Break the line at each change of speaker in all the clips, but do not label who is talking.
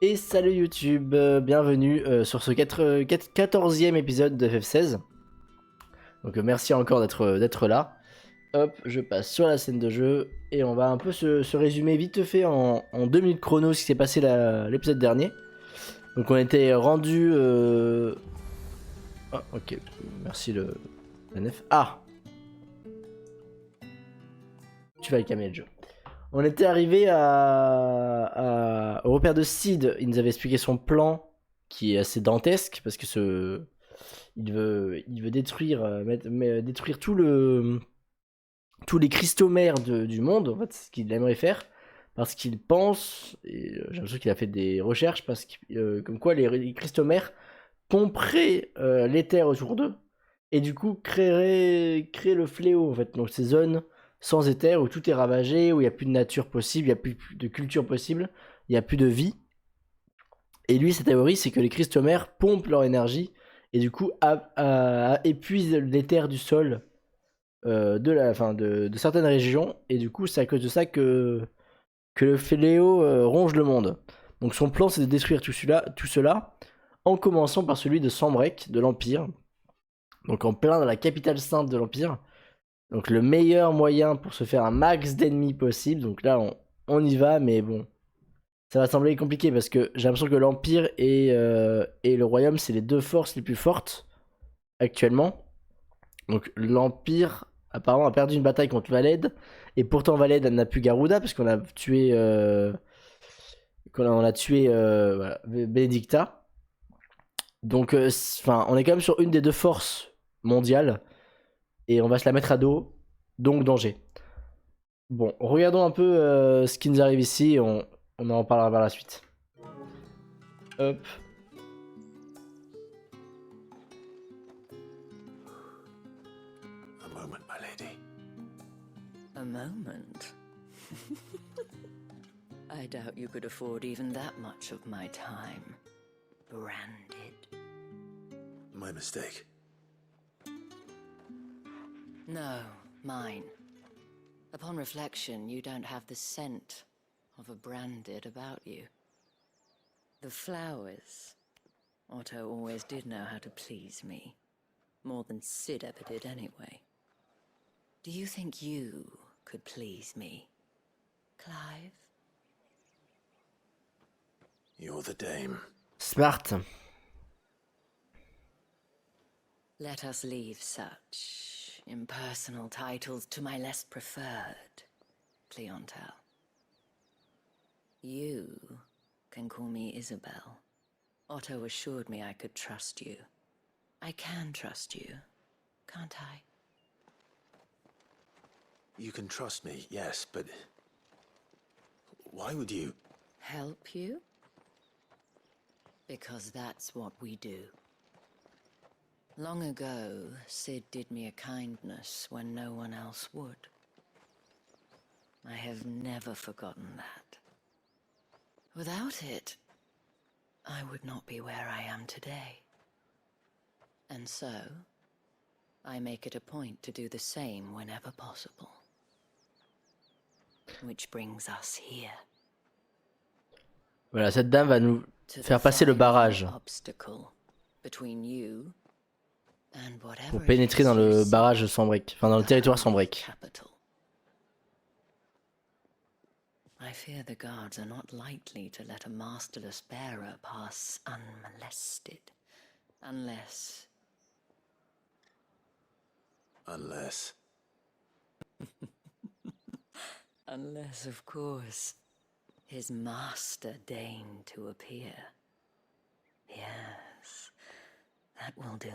Et salut YouTube, bienvenue sur ce 14e épisode de FF16. Donc merci encore d'être là. Hop, je passe sur la scène de jeu et on va un peu se résumer vite fait en 2 minutes chrono ce qui s'est passé l'épisode dernier. Donc on était rendu... Ah ok, merci la nef. Ah, tu vas le calmer le jeu. On était arrivé au repère de Sid. Il nous avait expliqué son plan qui est assez dantesque parce que il veut détruire, détruire tous les cristaux mères du monde. En fait, c'est ce qu'il aimerait faire parce qu'il pense, et j'ai l'impression qu'il a fait des recherches parce que comme quoi les cristaux mères pomperaient l'éther autour d'eux et du coup créer le fléau en fait. Donc ces zones sans éther où tout est ravagé, où il n'y a plus de nature possible, il n'y a plus de culture possible, il n'y a plus de vie. Et lui, sa théorie, c'est que les cristaux mères pompent leur énergie et du coup épuisent l'éther du sol de certaines régions. Et du coup, c'est à cause de ça que le fléau ronge le monde. Donc son plan, c'est de détruire tout cela en commençant par celui de Sambrek, de l'Empire. Donc en plein dans la capitale sainte de l'Empire. Donc le meilleur moyen pour se faire un max d'ennemis possible. Donc là, on y va, mais bon. Ça va sembler compliqué parce que j'ai l'impression que l'Empire et le Royaume, c'est les deux forces les plus fortes actuellement. Donc l'Empire, apparemment, a perdu une bataille contre Valed. Et pourtant, Valed n'a plus Garuda parce qu'on a tué... on a tué voilà, Benedicta. Donc, on est quand même sur une des deux forces mondiales. Et on va se la mettre à dos. Donc, danger. Bon, regardons un peu ce qui nous arrive ici. On en parlera par la suite. Hop.
A moment, my lady.
A moment? I doubt you could afford even that much of my time. Branded.
My mistake.
No, mine. Upon reflection, you don't have the scent of a branded about you. The flowers. Otto always did know how to please me. More than Sid ever did anyway. Do you think you could please me, Clive?
You're the dame.
Smart.
Let us leave such impersonal titles to my less preferred clientele. You can call me Isabelle. Otto assured me I could trust you. I can trust you, can't I?
You can trust me, yes, but... why would you?
Help you? Because that's what we do. Long ago, Sid did me a kindness when no one else would. I have never forgotten that. Without it, I would not be where I am today. And so, I make it a point to do the same whenever possible. Which brings us here.
Voilà, cette dame va nous
To
faire passer le
the
barrage
final obstacle between you and whatever
pour
it
pénétrer
is
dans
you
le
seek.
barrage sans break, enfin dans le territoire sans break.
Capital. I fear the guards are not likely to let a masterless bearer pass unmolested. Unless...
Unless...
Unless, of course, his master deigned to appear. Yes, that will do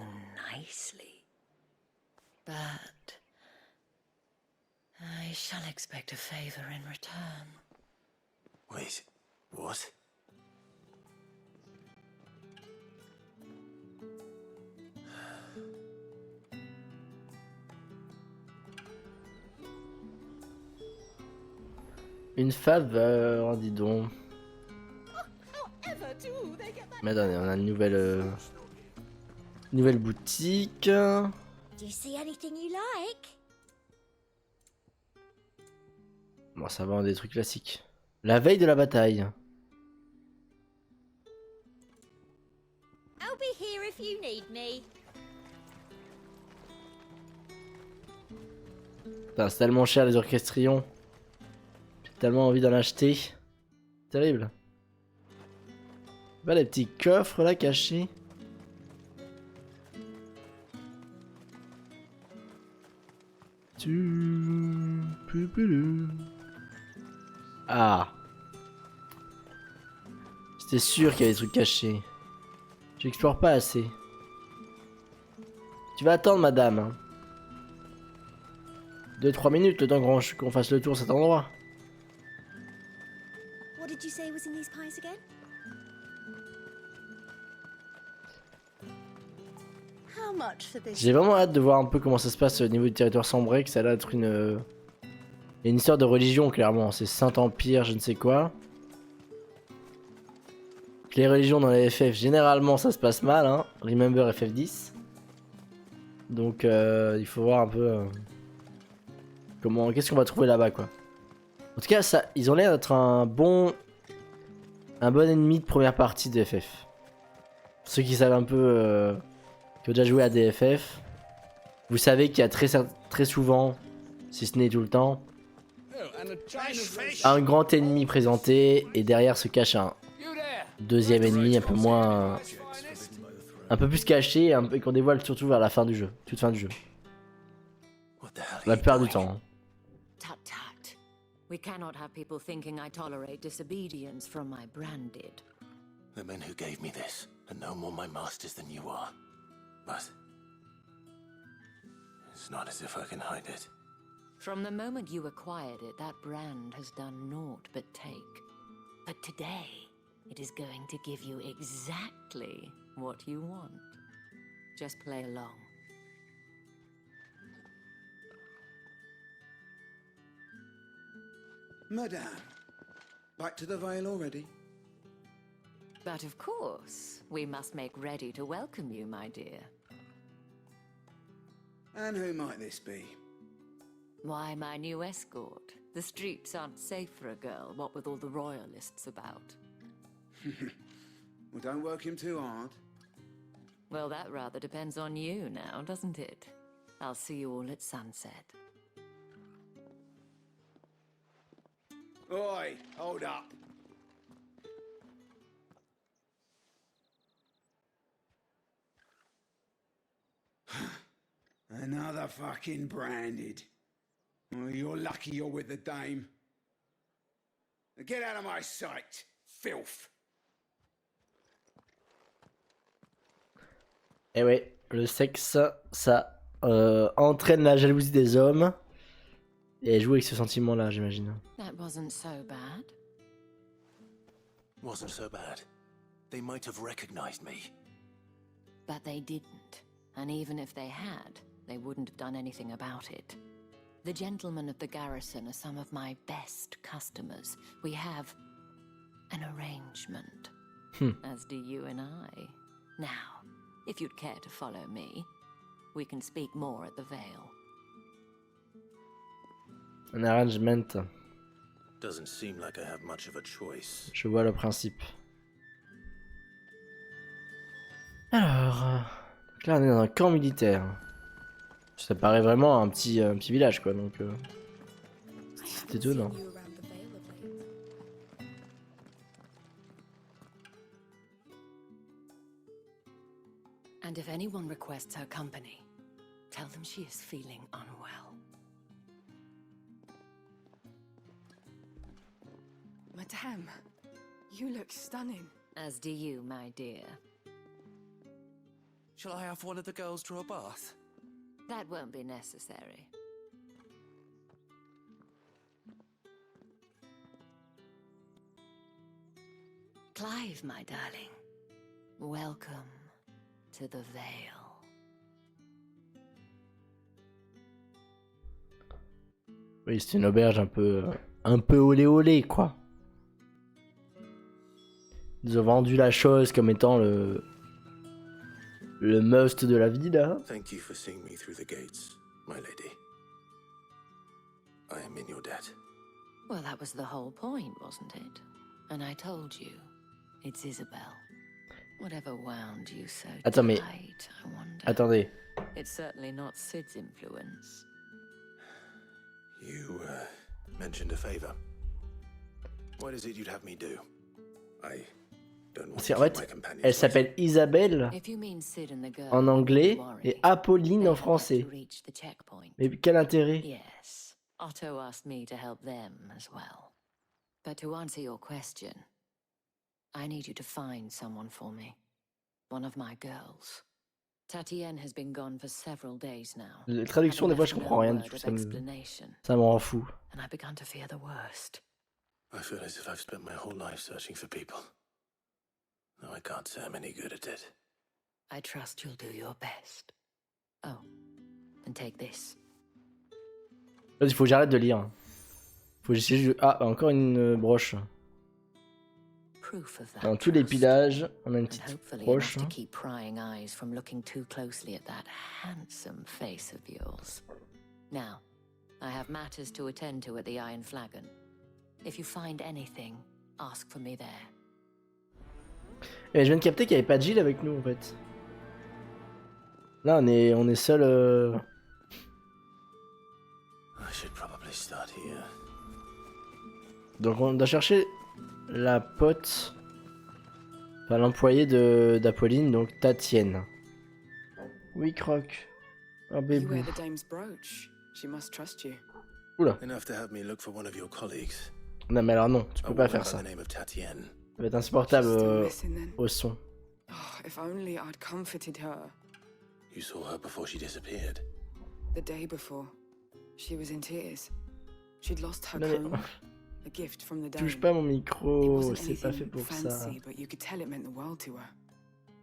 nicely. But... I shall expect a favor in return.
Wait, what?
Une faveur, dis donc. Mais attendez, on a une nouvelle boutique.
Do you see anything you like?
Bon, ça va, des trucs classiques. La veille de la bataille.
if you need me.
Putain, c'est tellement cher les orchestrions. J'ai tellement envie d'en acheter. Terrible. Pas les petits coffres là cachés. Ah. J'étais sûr qu'il y avait des trucs cachés. J'explore pas assez. Tu vas attendre, madame. Hein. 2-3 minutes le temps qu'on fasse le tour de cet endroit.
What did you say was in these pies again? How much for this?
J'ai vraiment hâte de voir un peu comment ça se passe au niveau du territoire sombré, que ça a l'air d'être une histoire de religion, clairement. C'est Saint-Empire, je ne sais quoi. Les religions dans les FF, généralement, ça se passe mal, hein. Remember FF10. Donc, il faut voir un peu qu'est-ce qu'on va trouver là-bas, quoi. En tout cas, ça, ils ont l'air d'être un bon ennemi de première partie de FF. Ceux qui savent un peu, qui ont déjà joué à des FF, vous savez qu'il y a très souvent, si ce n'est tout le temps, un grand ennemi présenté et derrière se cache un deuxième ennemi un peu plus caché et qu'on dévoile surtout vers la fin du jeu, toute fin du jeu. La plupart du temps. Hein.
Tut tut. We cannot have people thinking I tolerate disobedience from my branded.
The men who gave me this are no more my masters than you are. But it's not as if I can hide it.
From the moment you acquired it, that brand has done naught but take. But today, it is going to give you exactly what you want. Just play along.
Madame, back to the Vale already?
But of course, we must make ready to welcome you, my dear.
And who might this be?
Why, my new escort. The streets aren't safe for a girl, what with all the royalists about.
Well, don't work him too hard.
Well, that rather depends on you now, doesn't it? I'll see you all at sunset.
Oi, hold up. Another fucking branded. Oh, you're lucky you're with the dame. Get out of my sight, filth.
Et ouais, le sexe, ça entraîne la jalousie des hommes. Et joue avec ce sentiment-là, j'imagine.
That wasn't so bad.
Wasn't so bad. They might have recognized me.
But they didn't. And even if they had, they wouldn't have done anything about it. The gentlemen of the garrison are some of my best customers. We have an arrangement. As do you and I. Now, if you'd care to follow me, we can speak more at the Vale.
Un arrangement.
Doesn't seem like I have much of a choice.
Je vois le principe. Alors, donc là on est dans un camp militaire. Ça paraît vraiment un petit village quoi, donc c'est étonnant.
And if anyone requests her company, tell them she is feeling unwell.
Madame, you look stunning.
As do you, my dear.
Shall I have one of the girls draw a bath?
That won't be necessary. Clive, my darling. Welcome to the Vale.
Oui, c'est une auberge un peu olé olé quoi. Ils ont vendu la chose comme étant le must de la ville là.
Thank you for seeing me through the gates, my lady. I am in your debt.
Well, that was the whole point, wasn't it? And I told you, it's Isabelle. Whatever wound you so
Attends, mais-
tight, I wonder.
Attendez.
It's certainly not Sid's influence.
You, mentioned a favor. What is it you'd have me do? I don't want
Parce
to
qu'en
keep
fait,
my companions
elle s'appelle Isabelle
If you mean Sid and the girl,
en anglais
don't worry.
et Apolline
They
en
have yet
français.
to reach the checkpoint.
Mais quel intérêt?
Yes, Otto asked me to help them as well. But to answer your question, I need you to find someone for me. One of my girls. Tatienne has been gone for several days now.
Les traductions, des fois, je comprends rien du tout. Ça me rend fou.
And I began to fear the worst.
I feel as if I've spent my whole life searching for people. No, I can't say I'm any good at it.
I trust you'll do your best. Oh, and take this.
Il faut que j'arrête de lire. Faut que j'essaie de... Ah, encore une broche.
Proof of that
Dans tous les
trust.
pillages, on a une
And
petite
hopefully
broche.
enough to keep prying eyes from looking too closely at that handsome face of yours. Now, I have matters to attend to at the Iron Flagon. If you find anything, ask for me there.
Et je viens de capter qu'il n'y avait pas de Jill avec nous en fait. Là on est seul.
I should probably start here.
Donc on doit chercher la pote, enfin l'employée d'Apolline, donc Tatienne. Oui, Croc. Un
You
bébé.
wear the dame's brooch. She must trust you.
Oula.
Enough to have me look for one of your colleagues.
Non mais alors non, tu
A
peux pas
woman
faire
by
ça.
the name of Tatienne.
Ça va être insupportable
She's still missing then.
au son.
Oh, if only I'd comforted her
You saw her before she disappeared.
the day before. She was in tears. She'd lost her
Non mais
comb, a gift from the dame.
touche pas mon
It
micro,
wasn't
c'est pas fait
anything
pour ça.
fancy, but you could tell it meant the world to her.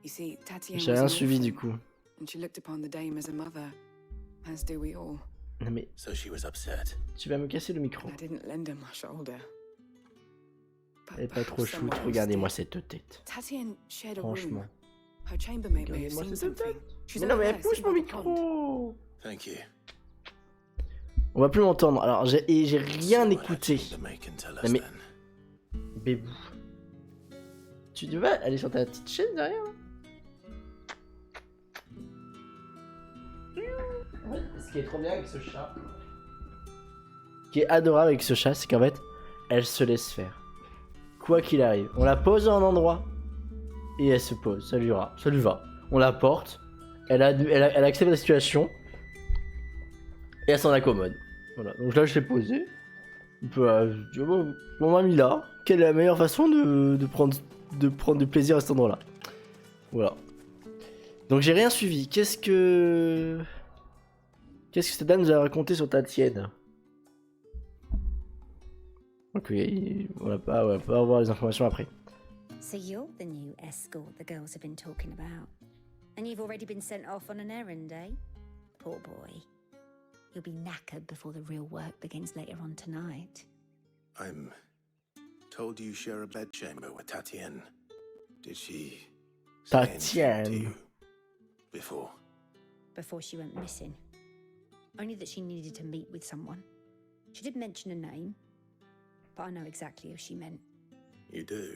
You see, Tatienne
J'ai
was
rien
an
suivi du
orphan,
coup.
and she looked upon the dame as a mother, as do we all.
Non mais
So she was upset.
tu vas me casser le micro.
And I didn't lend her my shoulder. But
Elle est pas trop
perhaps
chou.
someone else
Regardez-moi
did.
cette tête.
Tatienne shared a
Franchement.
room. Her chambermaid may have
Regardez-moi
seen
cette
something.
tête.
She's
Mais non
over
mais
there,
pousse
sitting
mon
by the pond.
micro.
Thank you.
On va plus m'entendre. Alors j'ai rien
See what
écouté.
Hatching the May can tell us
Non, mais-
then.
Bébou. Tu vas aller sur ta petite chaîne derrière? Ce qui est trop bien avec ce chat, ce qui est adorable avec ce chat, c'est qu'en fait, elle se laisse faire. Quoi qu'il arrive. On la pose à un endroit et elle se pose. Ça lui va. On la porte, elle accepte la situation et elle s'en accommode. Voilà. Donc là, je l'ai posée. Mon mamie là, quelle est la meilleure façon de prendre du plaisir à cet endroit-là. Voilà. Donc j'ai rien suivi. Qu'est-ce que cette dame nous a raconté sur Tatienne? Ok, on va pas avoir les informations après.
So you're the new escort the girls have been talking about. And you've already been sent off on an errand, eh? Poor boy. You'll be knackered before the real work begins later on tonight.
I'm told you share a bedchamber with Tatienne. Did she say anything
Tatienne.
to you before?
Before she went missing. Only that she needed to meet with someone. She did mention a name, but I know exactly who she meant.
You do?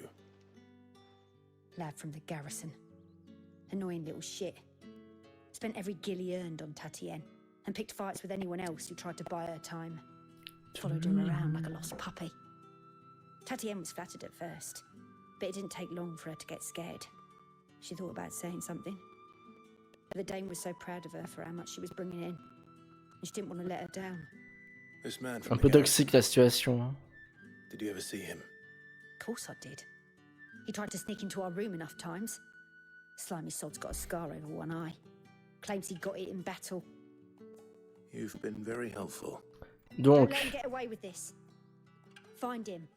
Lad from the garrison. Annoying little shit. Spent every guil he earned on Tatienne, and picked fights with anyone else who tried to buy her time. Followed her around like a lost puppy. Tatienne was flattered at first, but it didn't take long for her to get scared. She thought about saying something. But the dame was so proud of her for how much she was bringing in, and she didn't want to let her down.
This man
Un
from
peu
the
toxique la situation. Hein.
garrison, did you ever see him?
Of course I did. He tried to sneak into our room enough times. Slimy sod's got a scar over one eye. Claims he got it in battle.
You've been very helpful.
Don't let him
Donc,
get away with this. Find him,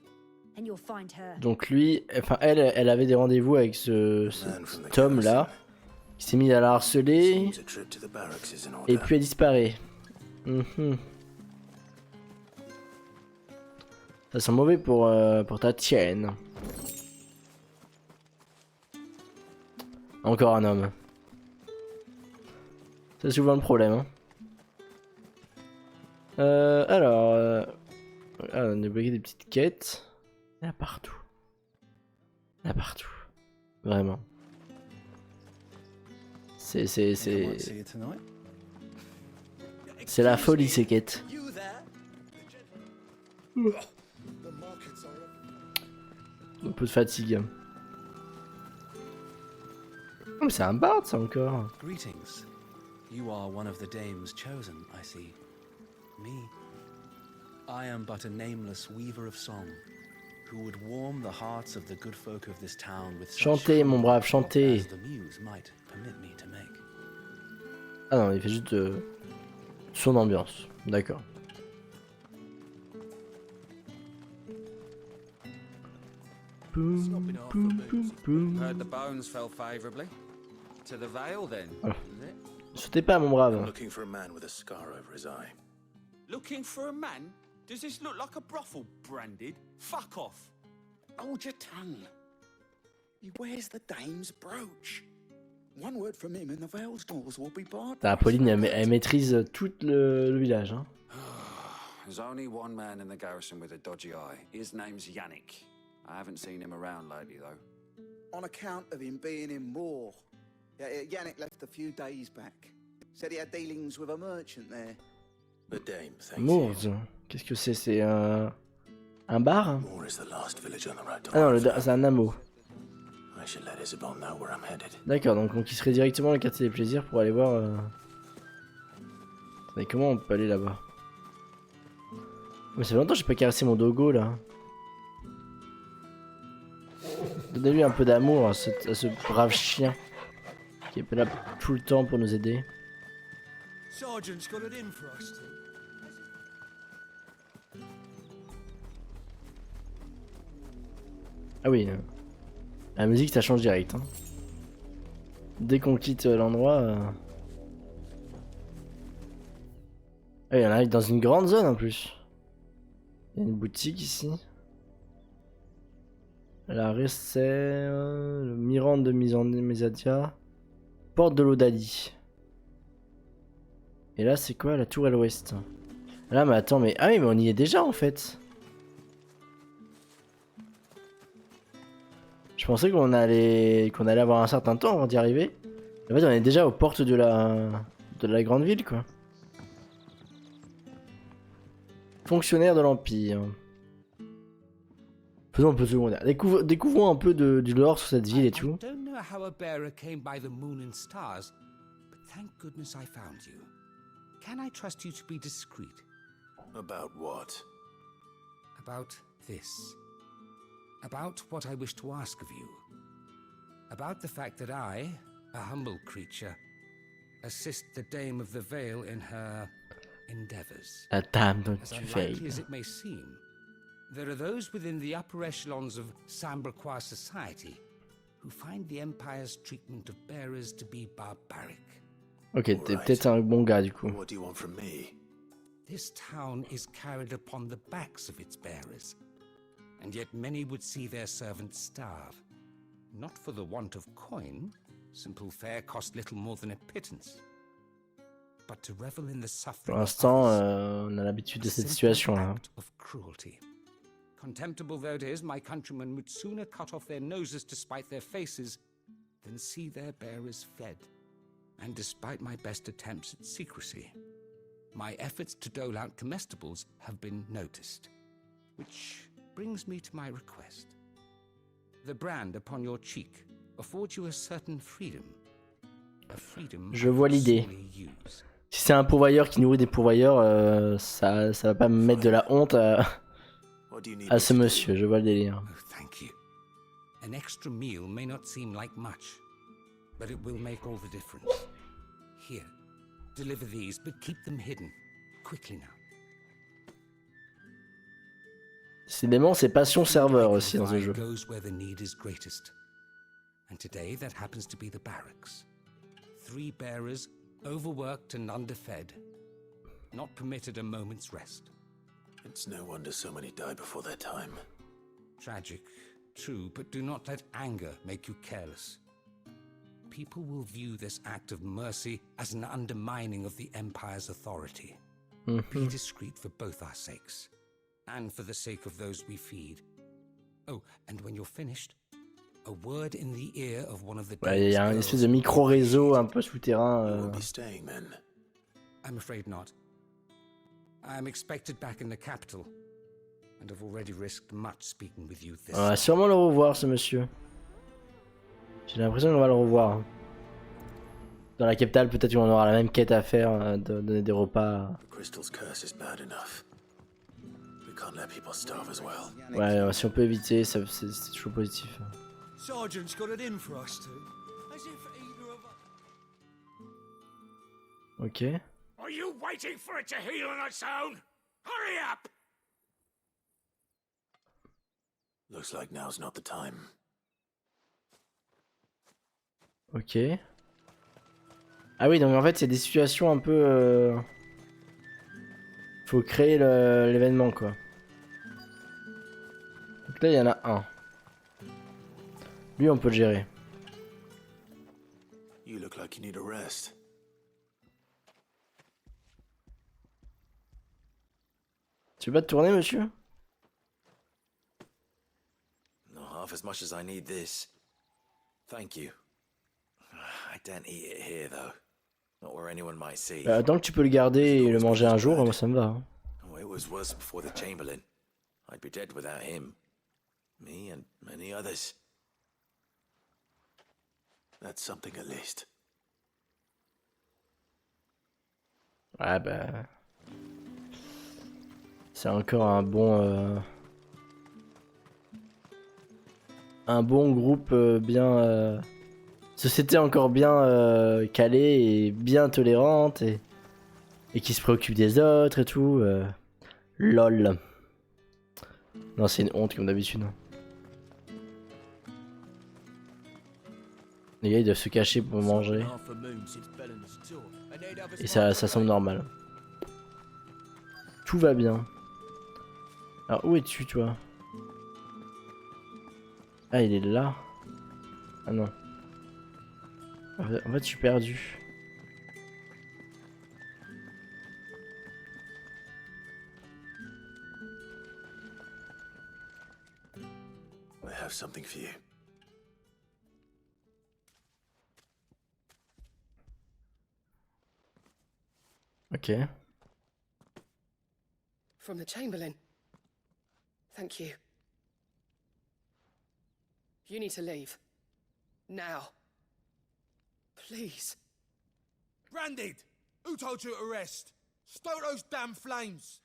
and you'll find her.
lui, enfin elle avait des rendez-vous avec
Man from the
cet homme là,
garrison.
qui s'est mis à la harceler,
Seems a trip to the barracks is in order.
et puis elle disparaît. Mhm. Ça sent mauvais pour Tatienne. Encore un homme. C'est souvent le problème. Hein. Alors, on a débloqué des petites quêtes. Il y en a partout. Il y en a partout. Vraiment. C'est
See you tonight.
c'est la folie ces quêtes.
You there?
Un peu de fatigue. Oh, mais c'est un bard ça encore.
Greetings. You are one of the dames chosen, I see. Me. I am but a nameless weaver of song, who would warm the hearts of the good folk of this town with such
Chantez mon brave, chantez.
as the muse might permit me to make.
Ah non, il fait juste son ambiance. D'accord. Boum, boum, boum, boum.
Heard the bones fell favourably. To the Vale, then,
Voilà.
is it?
Sautez pas, mon brave.
Looking for a man with a scar over his eye.
Looking for a man? Does this look like a brothel, branded? Fuck off!
Hold your tongue. He wears the dame's brooch. One word from him and the Vale's doors will be barred.
Apolline, elle maîtrise tout le village. Hein.
There's only one man in the garrison with a dodgy eye. His name's Yannick. I haven't seen him around lately, though.
On account of him being in war. Yannick left a few days back. Said he had dealings with a merchant there.
The dame thanks
Moors.
you.
Qu'est-ce que c'est? C'est un bar?
Moor is the last village on the road to
Ah non,
Rentrer.
c'est un hameau.
I should let Isabelle know where I'm headed.
D'accord, donc on quitterait directement le quartier des plaisirs pour aller voir... Mais comment on peut aller là-bas? Mais ça fait longtemps que j'ai pas caressé mon dogo là. Donnez-lui un peu d'amour à ce brave chien qui est là tout le temps pour nous aider.
Sergeant's got it in for us.
Ah oui, la musique ça change direct. Hein. Dès qu'on quitte l'endroit... Ah oui, on arrive dans une grande zone en plus. Il y a une boutique ici. La Recès, le Mirande de Misadia, Porte de l'Odali. Et là c'est quoi la tour à l'ouest? Là mais attends mais... Ah oui mais on y est déjà en fait. Je pensais qu'on allait avoir un certain temps avant d'y arriver. En fait on est déjà aux portes de la grande ville quoi. Fonctionnaire de l'Empire. Faisons un peu secondaire. Découvrons un peu du lore sur cette ville et tout.
I don't know how a bearer came by the moon and stars, but thank goodness I found you. Can I trust you to be discreet
About what?
about this? About what I wish to ask of you? About the fact that I, a humble creature, assist the Dame of the Vale in her endeavors.
La dame dont
As
tu
unlikely
veilles.
as it may seem, there are those within the upper echelons of Samberquois society who find the Empire's treatment of bearers to be barbaric.
Ok, t'es peut-être un bon gars du coup.
What do you want from me?
This town is carried upon the backs of its bearers, and yet many would see their servants starve. Not for the want of coin, simple fare cost little more than a pittance, but to revel in the
Pour
suffering of
l'instant,
others,
on a l'habitude de
a
cette
simple
situation là.
act of cruelty. Contemptible though it is, my countrymen would sooner cut off their noses to spite their faces than see their bearers fed. And despite my best attempts at secrecy, my efforts to dole out comestibles have been noticed. Which brings me to my request. The brand upon your cheek affords you a certain freedom. A freedom
Je
I
vois
could
l'idée.
sorely use.
Si c'est un pourvoyeur qui nourrit des pourvoyeurs, ça va pas me mettre de la honte
What do you need
à
me
ce
to do?
monsieur, je vois le délire.
Oh, thank you. An extra meal may not seem like much, but it will make all the difference. Here, deliver these, but keep them hidden. Quickly now.
Décidément, c'est passion serveur aussi dans ce
Provide
jeu.
goes where the need is greatest. And today that happens to be the barracks. 3 bearers, overworked and underfed, not permitted a moment's rest.
It's no wonder so many die before their time.
Tragic, true, but do not let anger make you careless. People will view this act of mercy as an undermining of the Empire's authority. Be discreet for both our sakes, and for the sake of those we feed. Oh, and when you're finished, A word in the ear of one of the
Ouais, il y a
Dame's
une espèce
girls.
de micro-réseau un peu souterrain.
You won't be staying then.
I'm afraid not. I'm expected back in the capital, and have already risked much speaking with you this
On va
time.
sûrement le revoir, ce monsieur. J'ai l'impression qu'on va le revoir. Dans la capitale, peut-être qu'on aura la même quête à faire, de donner des repas.
The crystal's curse is bad enough. We can't let people starve as well.
Ouais, si on peut éviter, c'est toujours positif.
Sergeant's got it in for us two. As if either of us...
Ok.
Are you waiting for it to heal on its own? Hurry up!
Looks like now's not the time.
Ok. Ah oui, donc en fait, c'est des situations un peu... Faut créer l'événement, quoi. Donc là, il y en a un. Lui, on peut le gérer.
You look like you need a rest.
Tu veux pas te tourner, monsieur?
Not half as much as I need this. Thank you. I don't eat it here, though. Not where anyone might see.
Tant que tu peux le garder et le manger un jour, moi ça me va. Hein.
Oh, it was worse before the Chamberlain. I'd be dead without him. Me and many others.
That's something at least.
Ouais, bah... C'est encore un bon... Un bon groupe bien... Société encore bien calée et bien tolérante et qui se préoccupe des autres et tout. LOL. Non, c'est une honte comme d'habitude. Les gars, ils doivent se cacher pour manger. Et ça semble normal. Tout va bien. Alors, où es-tu, toi? Ah, il est là. Ah non. En fait, je suis perdu.
I have something for you.
Ok.
From the Chamberlain. Thank you. You need to leave. Now. Please.
Branded! Who told you to rest? Stoke those damn flames!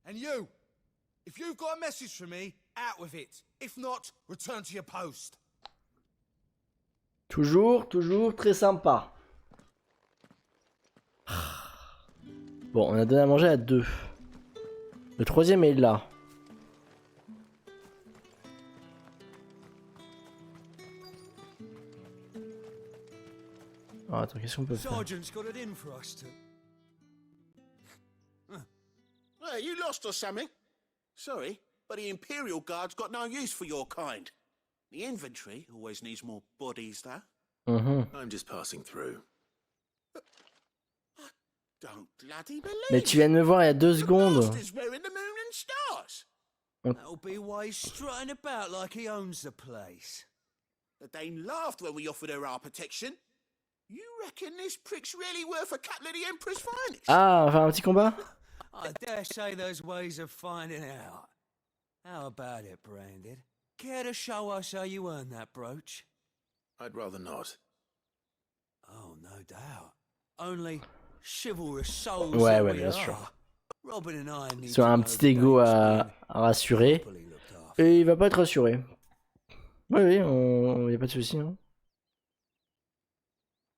And you! If you've got a message for me, out with it. If not, return to your post.
Toujours très sympa. Bon, on a donné à manger à 2. Le troisième est là. Oh, attends, qu'est-ce qu'on peut faire?
Sergeant's got it in for us two.
Hey, you lost or something? Sorry, but the Imperial Guard's got no use for your kind. The infantry always needs more bodies, though.
I'm just passing through.
Don't bloody believe
Mais tu viens de me voir il y a 2
The
secondes.
master's wearing the moon and stars.
That'll be why he's strutting about like he owns the place.
The Dane laughed when we offered her our protection. You reckon this prick's really worth a couple of the Emperor's finest?
Ah, on va faire un petit combat?
I dare say those ways of finding out. How about it, Branded? Care to show us how you earned that brooch?
I'd rather not.
Oh, no doubt. Only chivalrous souls
Ouais,
that
ouais,
we
bien sûr.
are. Robin and I need
Sur
to
un
know
petit
the
ego
Dane's
à
been
rassurer.
properly looked after.
Et il va pas être rassuré. Oui, oui, y a pas de souci. Hein.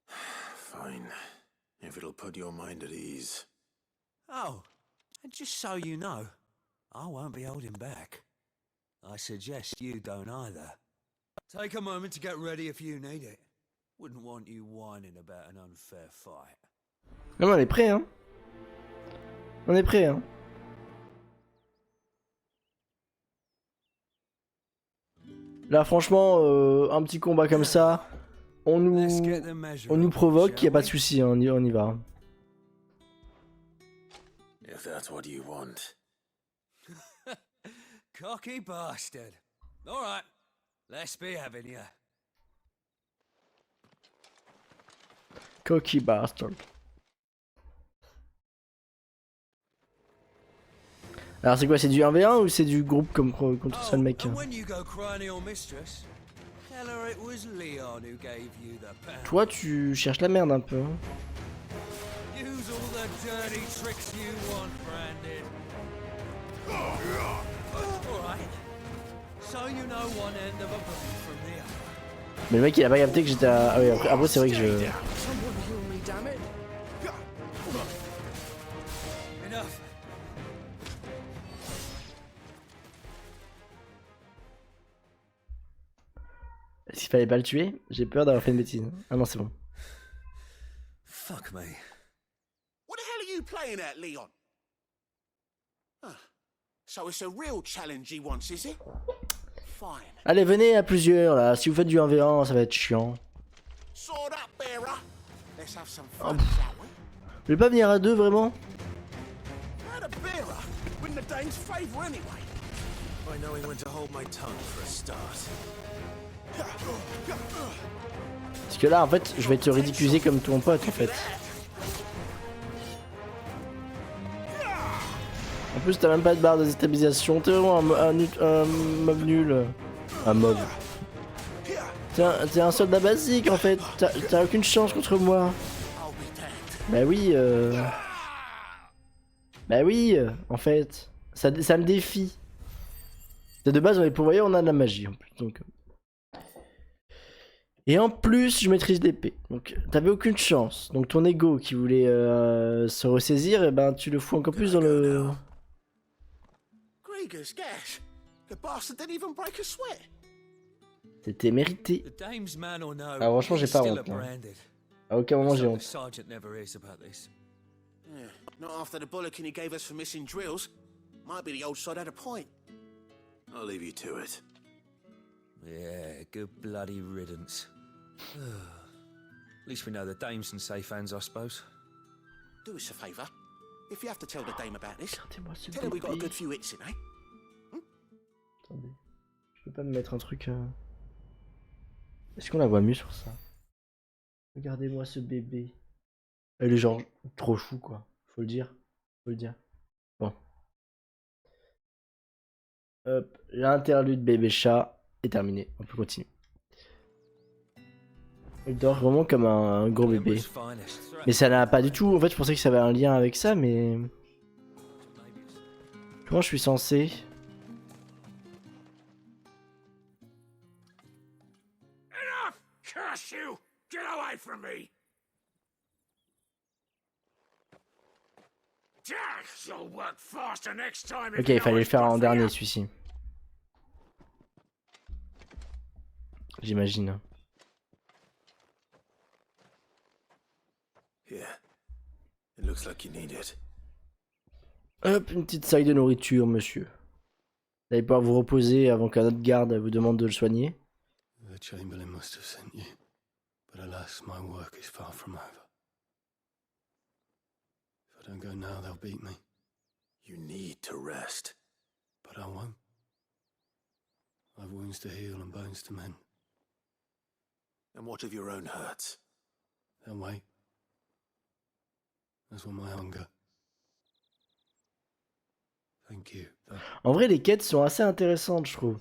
Fine. If it'll put your mind at ease.
Oh, and just so you know, I won't be holding back. I suggest you don't either. Take a moment to get ready if you need it. Wouldn't want you whining about an unfair fight.
Non, mais on est prêt, hein. On est prêt, hein. Là, franchement, un petit combat comme ça, on nous provoque, y a pas de souci, hein, on y va.
If that's what you want.
Cocky bastard. All right, let's be having ya.
Cocky bastard. Alors c'est quoi, c'est du 1v1 ou c'est du groupe comme contre seul mec?
And when you go crying to your mistress, tell her it was Leon who gave you the pound.
Toi tu cherches la merde un peu. Hein.
Use all the dirty tricks you want, Branded. All right. So you know one end of a bullet from the other.
Mais le mec il a pas capté que j'étais à... Ah oui après c'est vrai que je...
Enough.
Est-ce qu'il fallait pas le tuer? J'ai peur d'avoir fait une bêtise. Ah non c'est bon.
Fuck me.
What the hell are you playing at, Leon? Ah, so it's a real challenge he wants, is it? Fine.
Allez venez à plusieurs là, si vous faites du 1v1 ça va être chiant.
Sword up, bearer. Let's have some
Oh,
fun, shall we?
Je vais pas venir à deux vraiment?
How the bearer win the Dane's favour anyway?
By knowing when to hold my tongue for a start.
Parce que là en fait je vais te ridiculiser comme ton pote en fait. En plus t'as même pas de barre de déstabilisation, t'es vraiment un mob nul. Un mob. T'es un soldat basique en fait, t'as aucune chance contre moi. Bah oui Bah oui en fait. Ça me défie. De base on est pourvoyeur, on a de la magie en plus donc... Et en plus, je maîtrise l'épée. Donc, t'avais aucune chance. Donc, ton ego qui voulait se ressaisir, et ben, tu le fous encore plus dans le... C'était mérité. Ah, franchement, j'ai pas honte. Hein. À aucun moment, j'ai honte.
Not after the bollocking he gave us for missing drills. Might be the old sod had a point.
I'll leave you to it.
Yeah, good bloody riddance. At least we know the dame's in safe hands, I suppose.
Do us a favour. If you have to tell the dame about this,
ce
tell her we got a
bébé.
good few hits in, eh?
Attendez. Je peux pas me mettre un truc... Est-ce qu'on la voit mieux sur ça? Regardez-moi ce bébé. Elle est genre trop chou quoi. Faut le dire. Faut le dire. Bon. Hop. L'interlude bébé chat est terminé. On peut continuer. Il dort vraiment comme un gros bébé. Mais ça n'a pas du tout... En fait je pensais que ça avait un lien avec ça mais... Comment je suis censé...
Enough! Curse you! Get away from me! You'll work faster next time.
Ok, il fallait le faire en dernier celui-ci. J'imagine.
Yeah. It looks like you need it.
Hop, une petite salle de nourriture, monsieur. Vous allez pouvoir vous reposer avant qu'un autre garde vous demande de le soigner.
The Chamberlain must have sent you, but alas, my work is far from over. If I don't go now, they'll beat me.
You need to rest.
But I won't. I've wounds to heal and bones to mend.
And what of your own hurts?
They'll wait. As will my hunger. Thank you.
En vrai, les quêtes sont assez intéressantes, je trouve.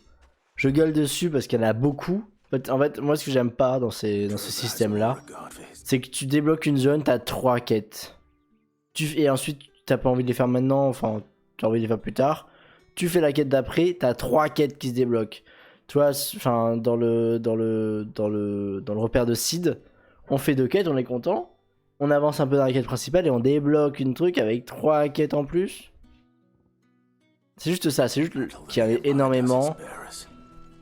Je gueule dessus parce qu'il y en a beaucoup. En fait, moi, ce que j'aime pas dans ce système-là, c'est que tu débloques une zone, t'as 3 quêtes. Et ensuite, t'as pas envie de les faire maintenant, enfin, t'as envie de les faire plus tard. Tu fais la quête d'après, t'as 3 quêtes qui se débloquent. Tu vois, enfin, dans le repère de Sid, on fait 2 quêtes, on est content. On avance un peu dans la quête principale et on débloque une truc avec 3 quêtes en plus. C'est juste ça, c'est juste qu'il y a énormément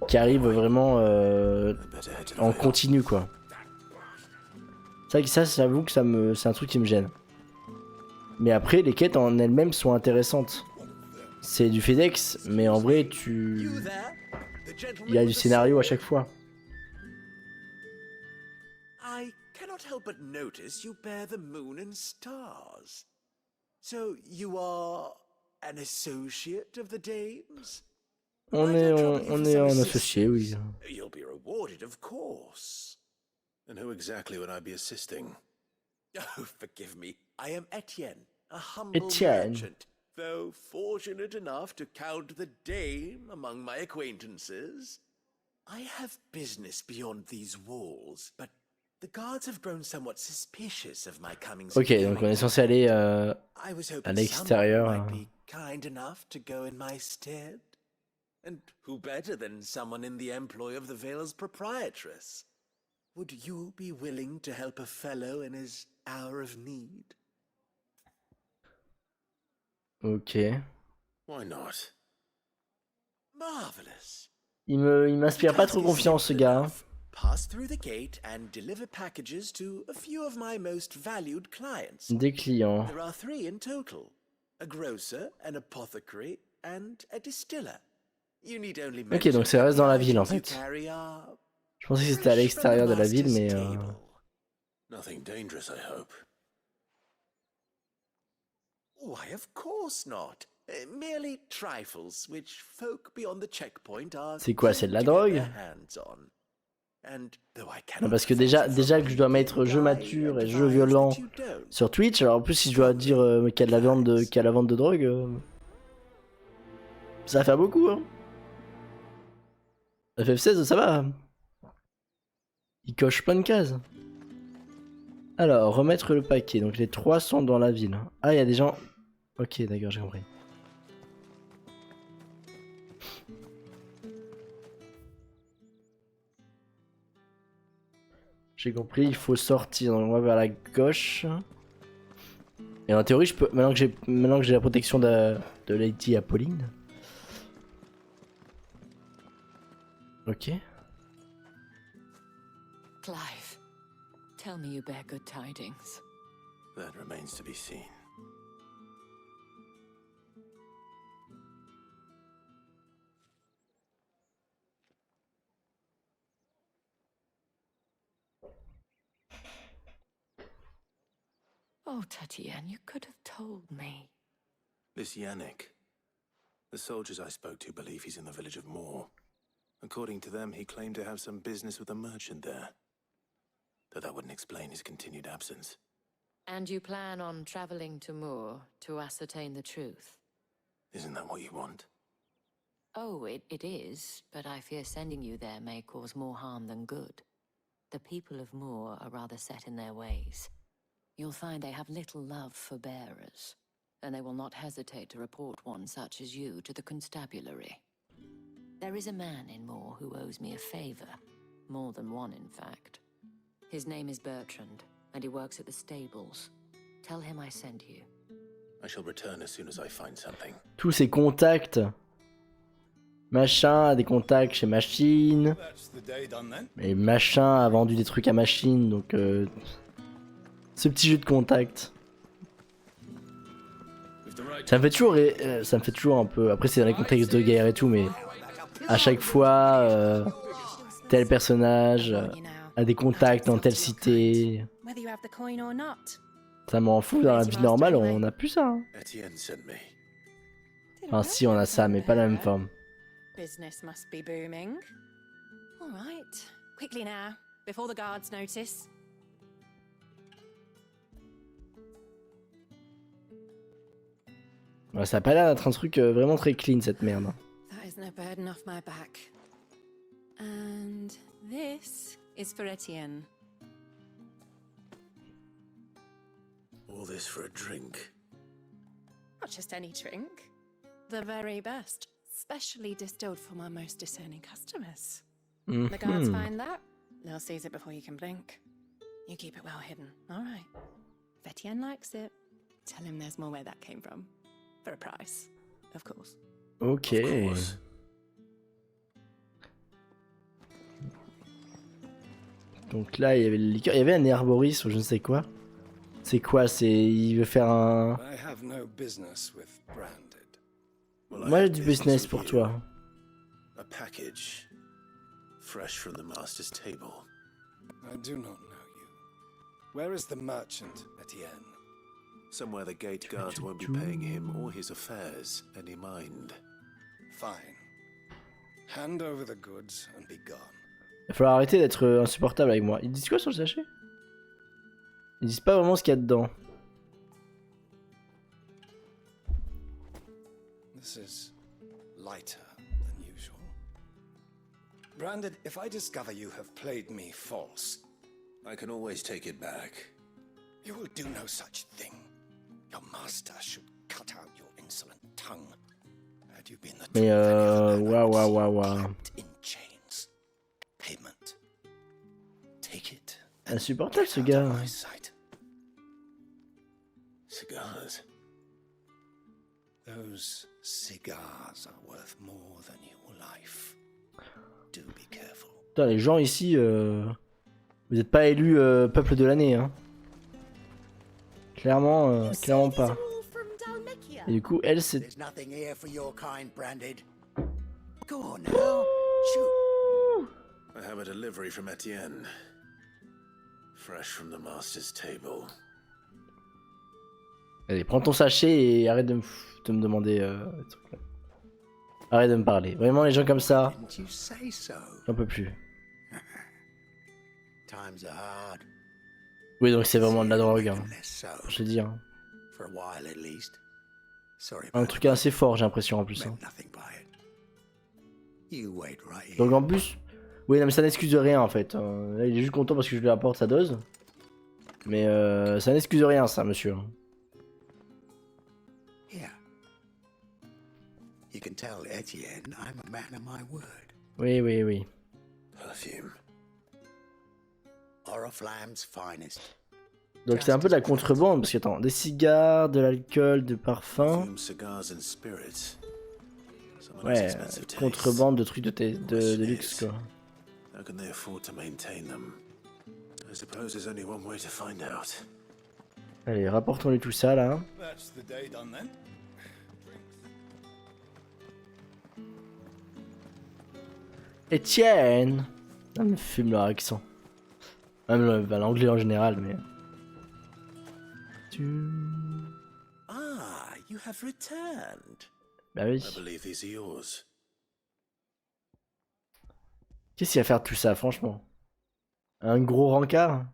qui arrivent vraiment en continu quoi. C'est vrai que ça, j'avoue que c'est un truc qui me gêne. Mais après, les quêtes en elles-mêmes sont intéressantes. C'est du FedEx, mais en vrai, il y a du scénario à chaque fois.
I cannot help but notice you bear the moon and stars. So you are an associate of the dames?
On est un associé, oui.
You'll be rewarded, of course.
And who exactly would I be assisting?
Oh, forgive me. I am Etienne, a humble
Etienne.
merchant, though fortunate enough to count the dame among my acquaintances. I have business beyond these walls, but the guards have grown somewhat suspicious of my coming.
Ok, donc on est censé aller
I was
à
hoping
l'extérieur.
someone might be kind enough to go in my stead. And who better than someone in the employ of the Vale's proprietress? Would you be willing to help a fellow in his hour of need?
Ok.
Why not?
Marvelous.
Il m'inspire pas trop confiance, ce gars. Hein.
Pass through the gate and deliver packages to a few of my most valued clients.
Des clients.
There are 3 in total: a grocer, an apothecary, and a distiller. You need only
Ok, donc ça reste dans la ville en fait. Je pensais que c'était à l'extérieur de la ville, mais...
Nothing dangerous, I hope.
Why, of course not. Merely trifles which folk beyond the checkpoint are.
C'est quoi, c'est de la drogue? Non, parce que déjà que je dois mettre jeu mature et jeu violent sur Twitch, alors en plus si je dois dire qu'il y a de la vente de drogue, ça va faire beaucoup, hein. FF16, ça va. Il coche plein de cases. Alors, remettre le paquet. Donc les 3 sont dans la ville. Ah, il y a des gens... Ok, d'accord, j'ai compris. J'ai compris, il faut sortir. Donc on va vers la gauche. Et en théorie, je peux... Maintenant que j'ai la protection de Lady Apolline. Ok.
Clive, tell me you bear good tidings.
That remains to be seen.
Oh, Tatienne, you could have told me.
This Yannick. The soldiers I spoke to believe he's in the village of Moor. According to them, he claimed to have some business with a merchant there. Though that wouldn't explain his continued absence.
And you plan on traveling to Moor to ascertain the truth?
Isn't that what you want?
Oh, it is, but I fear sending you there may cause more harm than good. The people of Moor are rather set in their ways. You'll find they have little love for bearers, and they will not hesitate to report one such as you to the constabulary. There is a man in Moor who owes me a favor. More than one, in fact. His name is Bertrand, and he works at the stables. Tell him I sent you.
I shall return as soon as I find something.
Tous ces contacts. Machin a des contacts chez Machine. Et Machin a vendu des trucs à Machine, donc... ce petit jeu de contact. Ça me fait toujours un peu... Après c'est dans les contextes de guerre et tout, mais... À chaque fois, tel personnage a des contacts dans telle cité. Ça m'en fout, dans la vie normale, on a plus ça. Hein. Enfin si, on a ça, mais pas la même forme.
Business must be booming. All right, quickly now, before the guards notice.
Ouais, ça a pas l'air d'être un truc vraiment très clean cette merde.
That is no burden off my back. And this is for Etienne.
All this for a drink?
Not just any drink. The very best. Specially distilled for my most discerning customers. The guards find that, they'll seize it before you can blink. You keep it well hidden, all right. If Etienne likes it, tell him there's more where that came from. For a price, of course.
Ok. Donc là, il y avait le liqueur. Il y avait un herboriste ou je ne sais quoi. C'est quoi? Il veut faire un... Moi j'ai du business pour toi.
A package, fresh from the master's table.
I do not know you. Where is the merchant, Etienne?
Somewhere the gate guards won't be paying him or his affairs any mind.
Fine. Hand over the goods and be gone.
Il va falloir arrêter d'être insupportable avec moi. Ils disent quoi sur le sachet? Ils disent pas vraiment ce qu'il y a dedans.
This is lighter than usual. Branded, if I discover you have played me false,
I can always take it back.
you will do no such thing. Your master should cut out your insolent tongue. Had you been the
Mais waouh.
in chains. Payment. Take it.
Insupportable ce gars.
My sight.
Cigars.
Those cigars are worth more than your life. Do be careful.
Putain, les gens ici, vous êtes pas élus peuple de l'année, hein. Clairement, clairement pas. Et du coup, elle, c'est...
There's nothing here for your kind, Branded. Go on now. Shoot.
I have a delivery from Etienne. Fresh from the master's table.
Allez, prends ton sachet et arrête de me demander des trucs là. Arrête de me parler. Vraiment, les gens comme ça,
Didn't you say so?
j'en peux plus.
Times are hard.
Oui, donc c'est vraiment de la drogue, hein.
Less so.
Je te dis, hein.
For a while at least. Sorry.
Un truc assez fort, j'ai l'impression en plus. Hein.
Nothing by it. You wait right here.
Donc en plus, oui, non, mais ça n'excuse rien en fait. Là, il est juste content parce que je lui apporte sa dose. Mais ça n'excuse rien, ça, monsieur.
Here. You can tell Etienne I'm a man of my word.
Oui.
Perfume.
Oriflamme's finest.
Donc c'est un peu de la contrebande parce que attends, des cigares, de l'alcool, de parfum.
Perfume, cigars and spirits. Someone has
Ouais,
expensive tastes.
contrebande de trucs de luxe quoi.
How can they afford to maintain them? I suppose there's only one way to find out.
Allez, rapportons-lui tout ça là.
That's the day done then.
Etienne! Ça me fume leur accent. Même l'anglais en général, mais.
Ah, you have returned.
Bah oui.
I believe these are yours.
Qu'est-ce qu'il va faire de tout ça, franchement? Un gros rencard?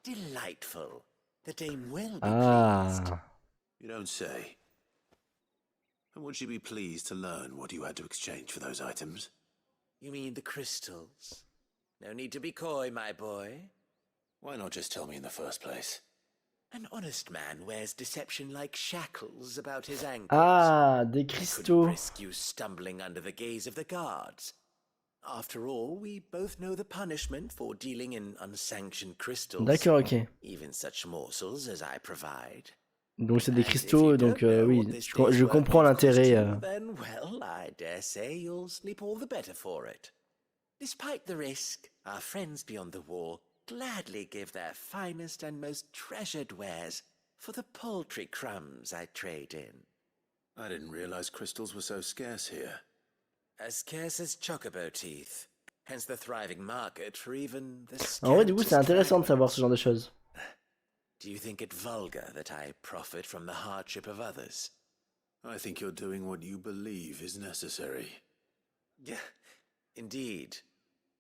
Delightful. The dame will be pleased.
Ah.
You don't say. And would she be pleased to learn what you had to exchange for those items?
You mean the crystals? No need to be coy, my boy.
Why not just tell me in the first place?
An honest man wears deception like shackles about his ankles.
Ah, des
I couldn't
cristaux.
risk you stumbling under the gaze of the guards. After all, we both know the punishment for dealing in unsanctioned crystals.
D'accord, ok.
Even such morsels as I provide.
Donc c'est des cristaux, donc oui, je comprends l'intérêt.
Then, well, I dare say you'll sleep all the better for it. Despite the risk, our friends beyond the wall gladly give their finest and most treasured wares for the paltry crumbs I trade in.
I didn't realize crystals were so scarce here.
As scarce as chocobo teeth, hence the thriving market for even the
En vrai, du coup, c'est
scantest
intéressant de savoir ce genre de choses.
Do you think it vulgar that I profit from the hardship of others?
I think you're doing what you believe is necessary.
Yeah, indeed.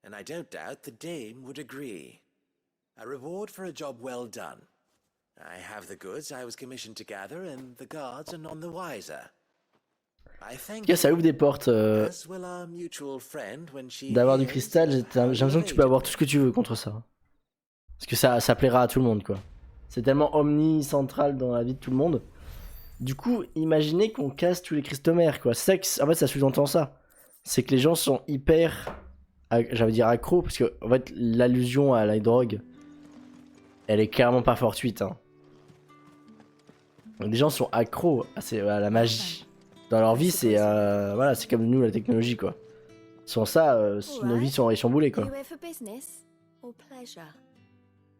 And I don't doubt the dame would agree. A reward for a job well done. I have the goods I was commissioned to gather, and the guards are none the wiser. I
En
thank
tout cas, ça ouvre des portes.
as will our mutual friend when she
D'avoir du
hears
cristal, j'ai l'impression que tu peux avoir tout ce que tu veux contre ça. Parce que ça plaira à tout le monde, quoi. C'est tellement omnicentral dans la vie de tout le monde. Du coup, imaginez qu'on casse tous les cristaux mères, quoi. C'est ça que, en fait, ça sous-entend ça. C'est que les gens sont hyper, j'allais dire accros, parce que en fait, l'allusion à la drogue, elle est clairement pas fortuite. Hein. Les gens sont accros à la magie. Dans leur vie, c'est voilà, c'est comme nous la technologie, quoi. Sans ça, nos vies sont chamboulées, quoi.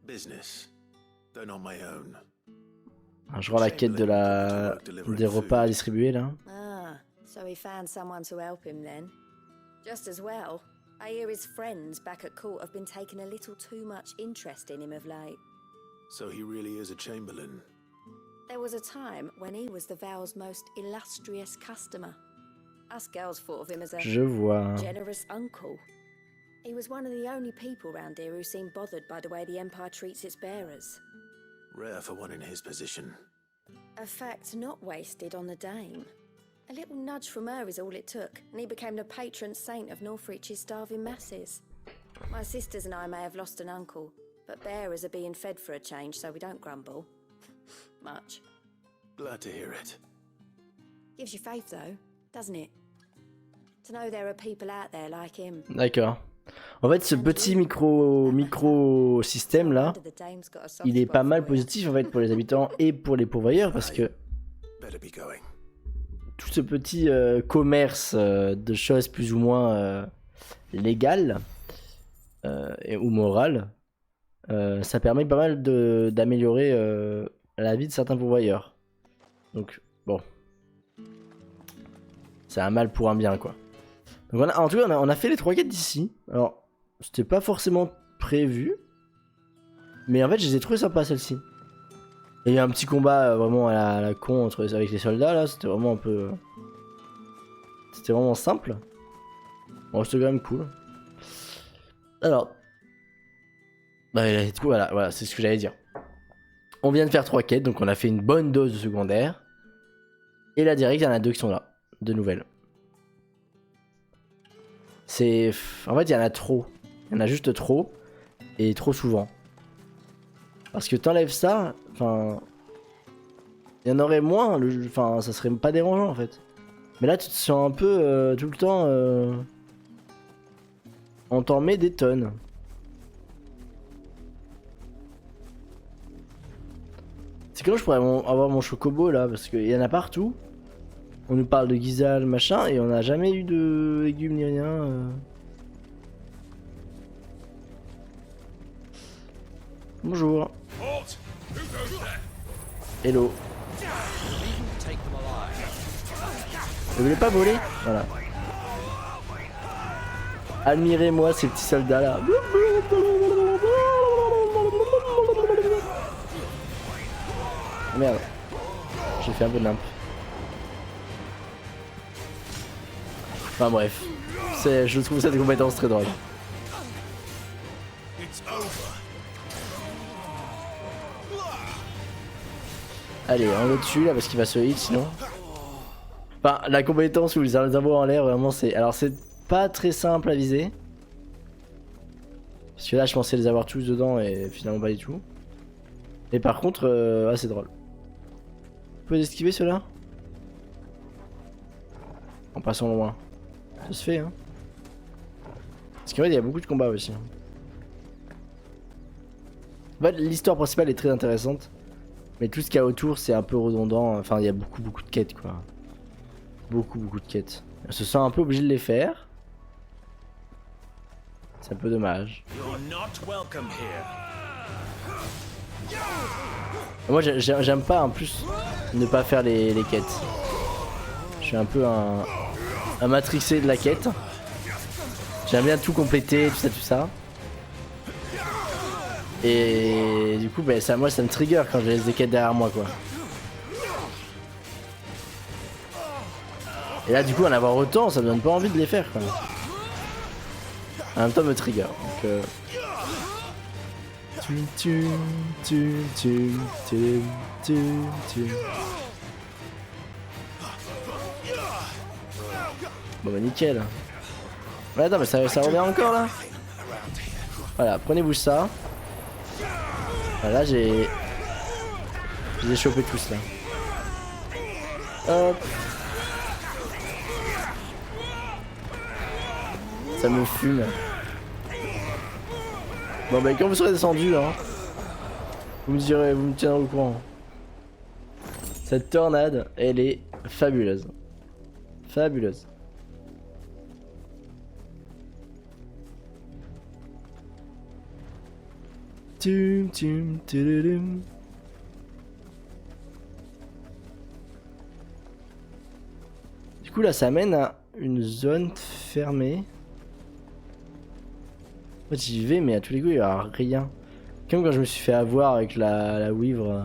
Business, though not my own.
Je rends la quête des repas à distribuer là.
Ah, so he found someone to help him then. Just as well. I hear his friends back at court have been taking a little too much interest in him of late.
So he really is a chamberlain.
There was a time when he was the Vale's most illustrious customer. Us girls thought of him as a
Je vois.
generous uncle. He was one of the only people round here who seemed bothered by the way the Empire treats its bearers.
Rare for one in his position.
A fact not wasted on the dame. A little nudge from her is all it took, and he became the patron saint of Northreach's starving masses. My sisters and I may have lost an uncle, but bearers are being fed for a change, so we don't grumble. Much.
Glad to hear it.
Gives you faith, though, doesn't it? To know there are people out there like him.
D'accord. En fait, ce petit micro-système là, il est pas mal positif en fait pour les habitants et pour les pourvoyeurs parce que tout ce petit commerce de choses plus ou moins légales ou morales, ça permet pas mal d'améliorer la vie de certains pourvoyeurs. Donc bon, c'est un mal pour un bien quoi. Donc en tout cas on a fait les 3 quêtes d'ici. Alors c'était pas forcément prévu, mais en fait je les ai trouvées sympas celles-ci. Il y a eu un petit combat vraiment à la con avec les soldats là, c'était vraiment un peu... C'était vraiment simple. Bon c'était quand même cool. Alors... Bah du coup voilà c'est ce que j'allais dire. On vient de faire 3 quêtes, donc on a fait une bonne dose de secondaire. Et là direct il y en a 2 qui sont là, de nouvelles. C'est... En fait il y en a trop. Il y en a juste trop. Et trop souvent. Parce que t'enlèves ça, enfin... Il y en aurait moins, enfin ça serait pas dérangeant en fait. Mais là tu te sens un peu tout le temps... On t'en met des tonnes. C'est quand je pourrais avoir mon chocobo là, parce qu'il y en a partout. On nous parle de Gizal, machin, et on n'a jamais eu de légumes ni rien. Bonjour. Hello. Vous voulez pas voler? Voilà. Admirez-moi ces petits soldats là. Merde. J'ai fait un peu de nimp. Enfin bref. Je trouve ça des compétences très drôles. Allez, on le tue là parce qu'il va se hit sinon. Enfin, la compétence où les avoir en l'air, vraiment c'est... Alors c'est pas très simple à viser. Parce que là je pensais les avoir tous dedans et finalement pas du tout. Et par contre, c'est drôle. Vous pouvez esquiver ceux-là? En passant loin. Ça se fait hein. Parce qu'en fait il y a beaucoup de combats aussi. En fait, l'histoire principale est très intéressante. Mais tout ce qu'il y a autour c'est un peu redondant. Enfin il y a beaucoup de quêtes quoi. Beaucoup de quêtes. On se sent un peu obligé de les faire. C'est un peu dommage. Moi j'aime pas en plus ne pas faire les quêtes. Je suis un peu un matrixé de la quête. J'aime bien tout compléter, tout ça. Et du coup bah, moi ça me trigger quand je laisse des quêtes derrière moi quoi. Et là du coup en avoir autant ça me donne pas envie de les faire quoi. En même temps me trigger. Donc Bon bah nickel. Ouais attends mais ça revient encore là. Voilà prenez-vous ça. Voilà je les ai chopés tous là. Hop. Ça me fume. Bon bah quand vous serez descendu hein, vous me tiendrez au courant. Cette tornade elle est fabuleuse. Fabuleuse. Du coup là ça mène à une zone fermée. En fait j'y vais mais à tous les coups il y a rien. Comme quand je me suis fait avoir avec la wivre.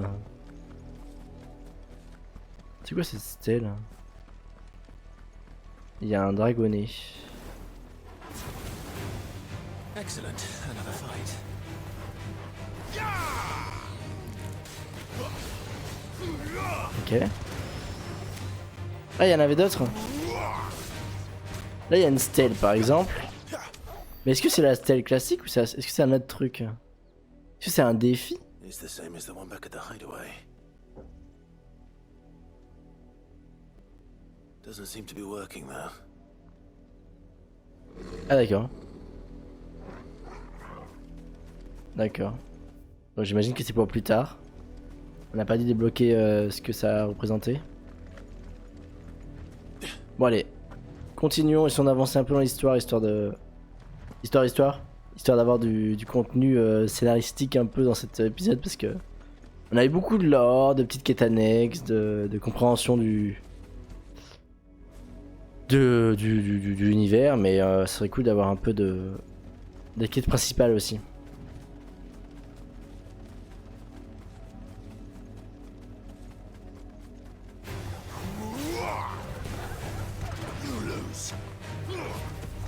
C'est quoi cette stèle? Il y a un dragonnet.
Excellent. Another fight.
Ok. Ah, il y en avait d'autres. Là, il y a une stèle par exemple. Mais est-ce que c'est la stèle classique ou est-ce que c'est un autre truc? Est-ce que c'est un défi?
It's the same as the one back at the hideaway. Doesn't seem to be working though.
Ah d'accord. D'accord. Donc j'imagine que c'est pour plus tard. On n'a pas dit débloquer ce que ça représentait. Bon allez. Continuons, essayons d'avancer un peu dans l'histoire, histoire d'avoir du contenu scénaristique un peu dans cet épisode parce que on a eu beaucoup de lore, de petites quêtes annexes, de compréhension de l'univers, mais ce serait cool d'avoir un peu des quêtes principales aussi.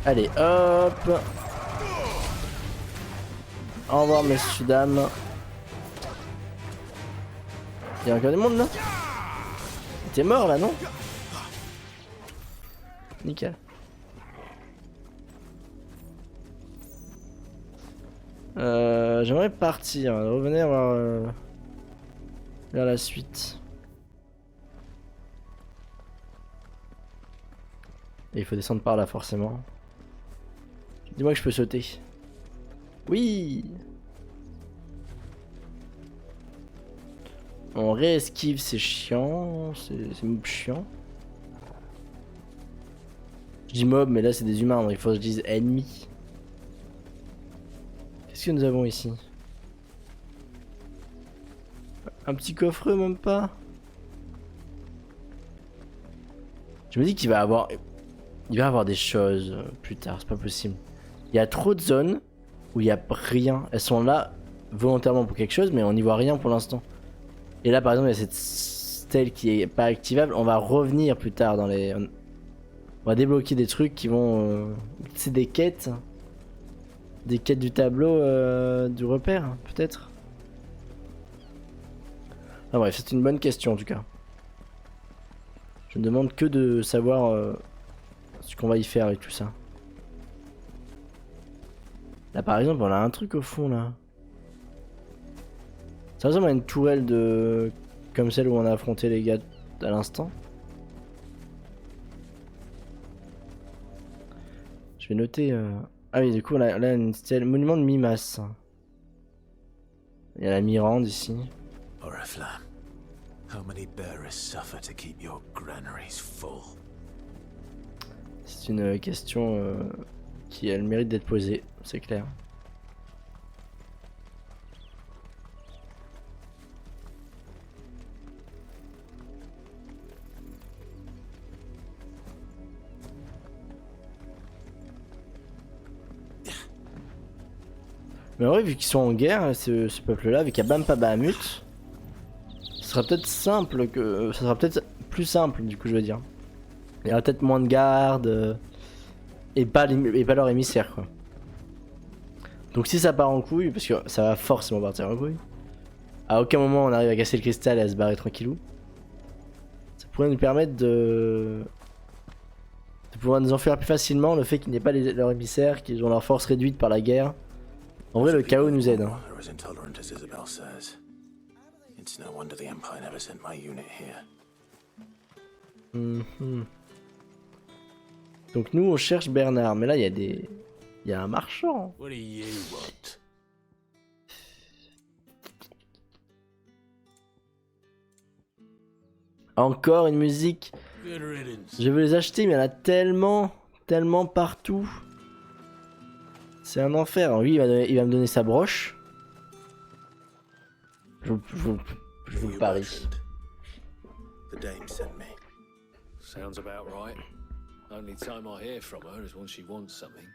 Allez, hop. Au revoir, messieurs, dames. Il y a encore des mondes là? T'es mort là, non? Nickel. J'aimerais partir, revenir vers la suite. Et il faut descendre par là forcément. Dis-moi que je peux sauter. Oui. On réesquive, c'est chiant. C'est mob chiant. Je dis mob, mais là c'est des humains, donc il faut que je dise ennemis. Qu'est-ce que nous avons ici? Un petit coffreux, même pas. Je me dis qu'il va avoir... Il va y avoir des choses plus tard, c'est pas possible. Il y a trop de zones où il n'y a rien. Elles sont là volontairement pour quelque chose, mais on n'y voit rien pour l'instant. Et là, par exemple, il y a cette stèle qui est pas activable. On va revenir plus tard dans les... On va débloquer des trucs qui vont... C'est des quêtes. Des quêtes du tableau du repère, peut-être. Ah bref, c'est une bonne question en tout cas. Je ne demande que de savoir ce qu'on va y faire avec tout ça. Là par exemple, on a un truc au fond là. Ça ressemble à une tourelle de... comme celle où on a affronté les gars à l'instant. Je vais noter... Ah oui, du coup, là une stèle... Monument de mi-masse. Il y a la Mirande ici.
Oriflamme, how many bearers suffer to keep your granaries full?
C'est une question qui a le mérite d'être posée, c'est clair. Mais en vrai, vu qu'ils sont en guerre, ce peuple-là, vu qu'il y a Bampa Bahamut, ce sera peut-être simple que... Ça sera peut-être plus simple, du coup, je veux dire. Il y aura peut-être moins de gardes, et pas leur émissaire, quoi. Donc si ça part en couille, parce que ça va forcément partir en couille, à aucun moment on arrive à casser le cristal et à se barrer tranquillou, ça pourrait nous permettre de pouvoir nous enfuir plus facilement, le fait qu'il n'y ait pas leurs émissaires, qu'ils ont leur force réduite par la guerre. En vrai, le chaos nous aide. Hein. Donc nous on cherche Bernard, mais là il y a un marchand. Encore une musique. Je veux les acheter, mais il y en a tellement partout. C'est un enfer. Alors lui, il va me donner sa broche. Je vous le parie.
The dame sent me.
Sounds about right. Only time I hear from her is when she wants something.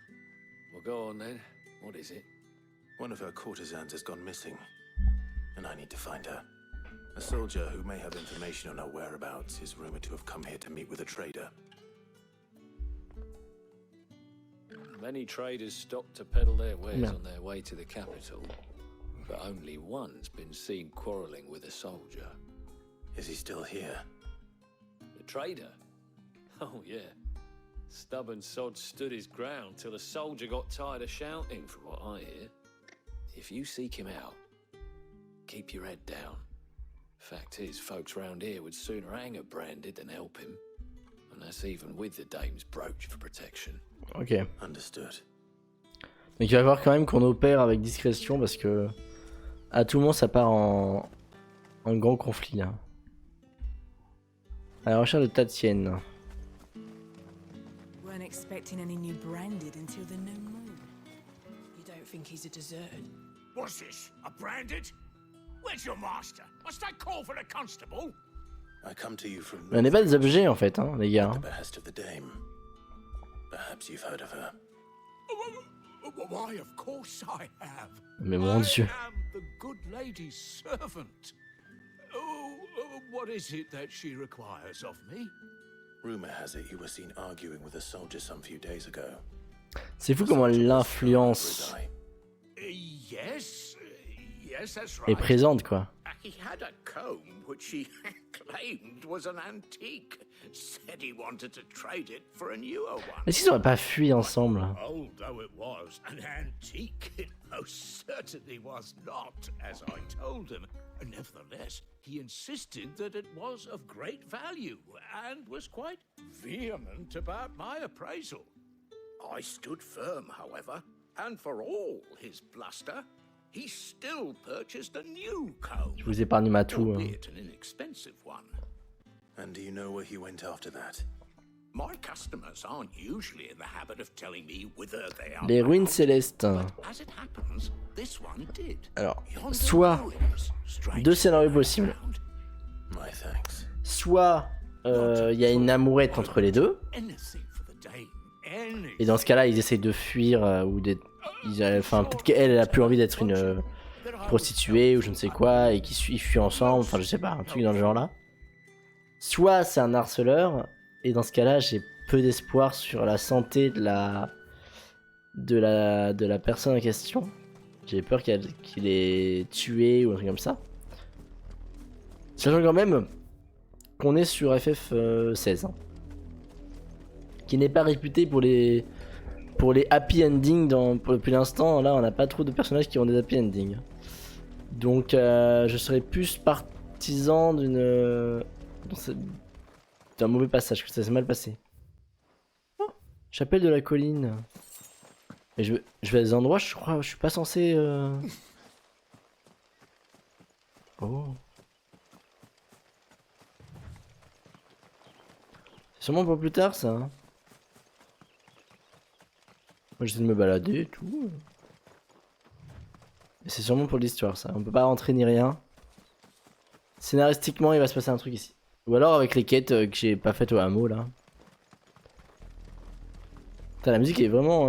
Well, go on then. What is it?
One of her courtesans has gone missing, and I need to find her. A soldier who may have information on her whereabouts is rumored to have come here to meet with a trader.
Many traders stopped to peddle their wares
Merde.
on their way to the capital, but only one's been seen quarreling with a soldier.
Is he still here?
The trader? Oh, yeah. Stubborn sod stood his ground till the soldier got tired of shouting, from what I hear. If you seek him out, keep your head down. Fact is, folks round here would sooner hang a branded than help him. And that's even with the dame's brooch for protection.
Ok.
Understood.
Donc il va falloir quand même qu'on opère avec discrétion parce que à tout moment ça part en grand conflit là. À la recherche de Tatienne.
Weren't expecting any new branded until the new moon. You don't think he's a deserter?
What's this? A branded? Where's your master? Must I call for the constable?
I come to you from
Mais on n'est pas des objets en fait, hein, les gars.
at the behest of the dame. Perhaps you've heard of her.
Why, of course I have.
Mais mon Dieu.
I am the good lady's servant. What is it that she requires of me?
Rumor has it you were seen arguing with a soldier some few days ago.
C'est fou comment l'influence
Yes, that's right.
est présente quoi.
He had a comb which he claimed was an antique. Said he wanted to trade it for a newer one.
Est-ce qu'ils auraient pas fui ensemble?
Old though it was, an antique it most certainly was not, as I told him. Nevertheless, he insisted that it was of great value and was quite vehement about my appraisal. I stood firm, however, and for all his bluster, he still purchased a new comb.
Je vous épargne ma toux. Hein.
Albeit an inexpensive one.
And do you know where he went after that?
My customers aren't usually in the habit of telling me whither they are.
Les ruines célestes.
As it happens, this one did.
Alors, soit deux scénarios possibles.
My thanks.
Soit il y a une amourette entre les deux.
Anything for the dame.
Et dans ce cas-là, ils essayent de fuir ou d'être. Enfin, peut-être qu'elle a plus envie d'être une prostituée ou je ne sais quoi et qu'ils fuient ensemble. Enfin, je sais pas, un truc dans le genre là. Soit c'est un harceleur. Et dans ce cas-là, j'ai peu d'espoir sur la santé de la personne en question. J'ai peur qu'il ait tué ou un truc comme ça. Sachant quand même qu'on est sur FF16. Hein, qui n'est pas réputé pour les happy endings depuis l'instant. Là, on n'a pas trop de personnages qui ont des happy endings. Donc, je serais plus partisan d'un mauvais passage, que ça s'est mal passé. Oh, chapelle de la colline. Et je vais à des endroits, je crois, je suis pas censé. Oh. C'est sûrement pour plus tard ça. Hein. Moi j'essaie de me balader et tout. Et c'est sûrement pour l'histoire ça. On peut pas rentrer ni rien. Scénaristiquement il va se passer un truc ici. Ou alors avec les quêtes que j'ai pas faites au hameau là. Putain, la musique est vraiment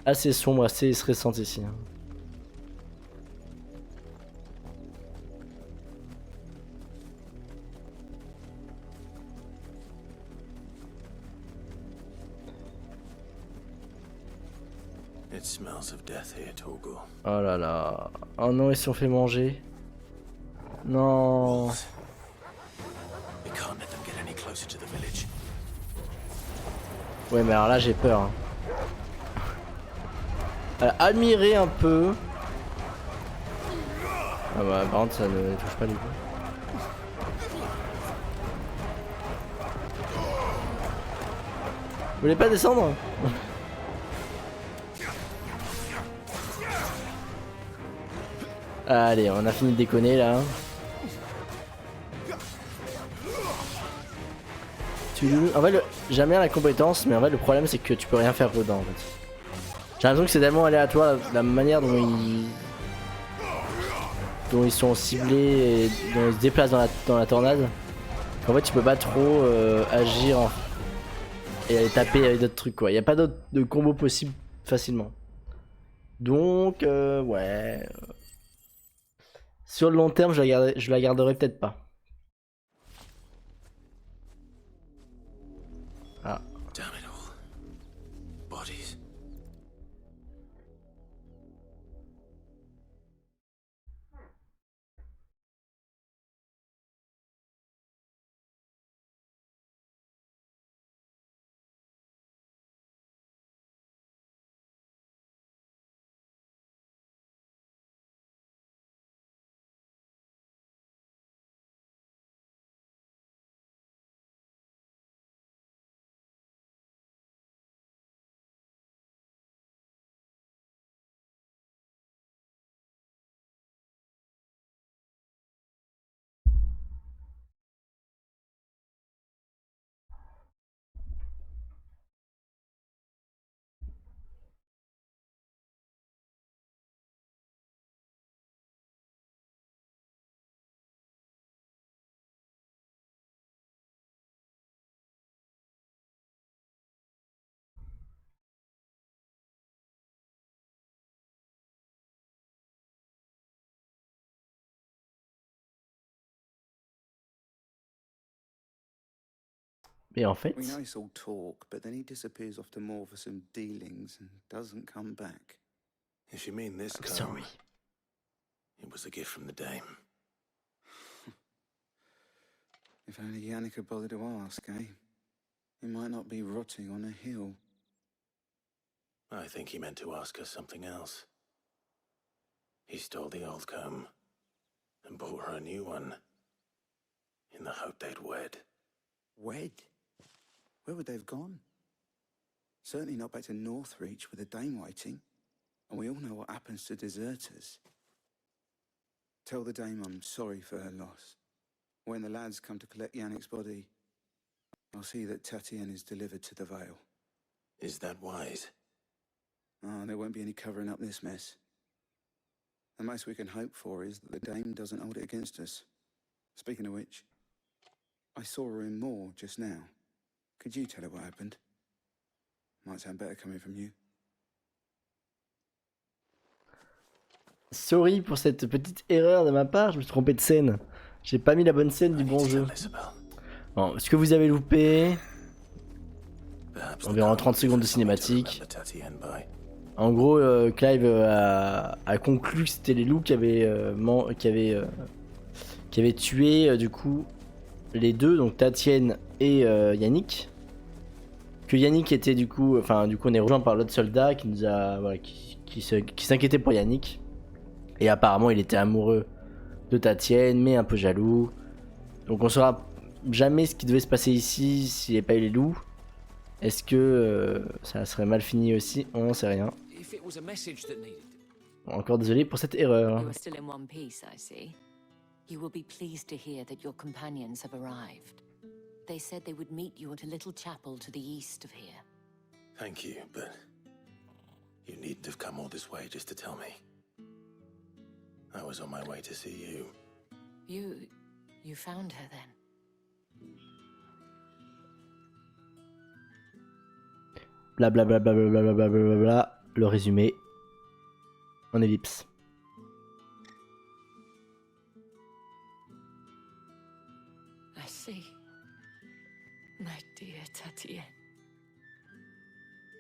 assez sombre, assez stressante ici. Hein.
It smells of death here, Torgal.
Oh là là. Oh non, ils se sont fait manger. Non.
We can't let them get any closer to the village.
Ouais, mais alors là, j'ai peur. Hein. Admirer un peu. Ah bah, par contre, ça ne touche pas du tout. Vous voulez pas descendre? Allez, on a fini de déconner là. En fait, j'aime bien la compétence, mais en fait, le problème c'est que tu peux rien faire dedans. En fait. J'ai l'impression que c'est tellement aléatoire la manière dont ils sont ciblés et dont ils se déplacent dans la tornade. En fait, tu peux pas trop agir et aller taper avec d'autres trucs quoi. Il n'y a pas d'autres de combos possibles facilement. Donc, ouais. Sur le long terme, je la garderai peut-être pas. Ah.
bodies.
Mais en fait,
We know it's all talk, but then he disappears off to more for some dealings and doesn't come back.
If you mean this comb,
sorry.
it was a gift from the dame.
If only Yannick had bothered to ask, eh? He might not be rotting on a hill.
I think he meant to ask her something else. He stole the old comb and bought her a new one in the hope they'd wed.
Wed? Where would they have gone? Certainly not back to Northreach with a dame waiting. And we all know what happens to deserters. Tell the dame I'm sorry for her loss. When the lads come to collect Yannick's body, I'll see that Tatienne is delivered to the Vale.
Is that wise?
Ah, there won't be any covering up this mess. The most we can hope for is that the dame doesn't hold it against us. Speaking of which, I saw her in Moor just now. Could you tell her what happened? Might sound better coming from you.
Sorry pour cette petite erreur de ma part, je me suis trompé de scène. J'ai pas mis la bonne scène du bon jeu. Bon, ce que vous avez loupé, environ 30 secondes de cinématique. En gros, Clive a conclu que c'était les loups qui avaient tué du coup les deux, donc Tatienne et Yannick. Que Yannick était du coup on est rejoint par l'autre soldat qui nous a, voilà, qui s'inquiétait pour Yannick. Et apparemment il était amoureux de Tatienne, mais un peu jaloux. Donc on saura jamais ce qui devait se passer ici s'il n'y avait pas eu les loups. Est-ce que ça serait mal fini aussi? On n'en sait rien. Bon, encore désolé pour cette erreur.
You are still in one piece, I see. You will be pleased to hear that your companions have arrived. They said they would meet you at a little chapel to the east of here.
Thank you, but you needn't have come all this way just to tell me. I was on my way to see you.
You found her then?
Blablabla, le résumé en ellipse.
I see. My dear Tatienne.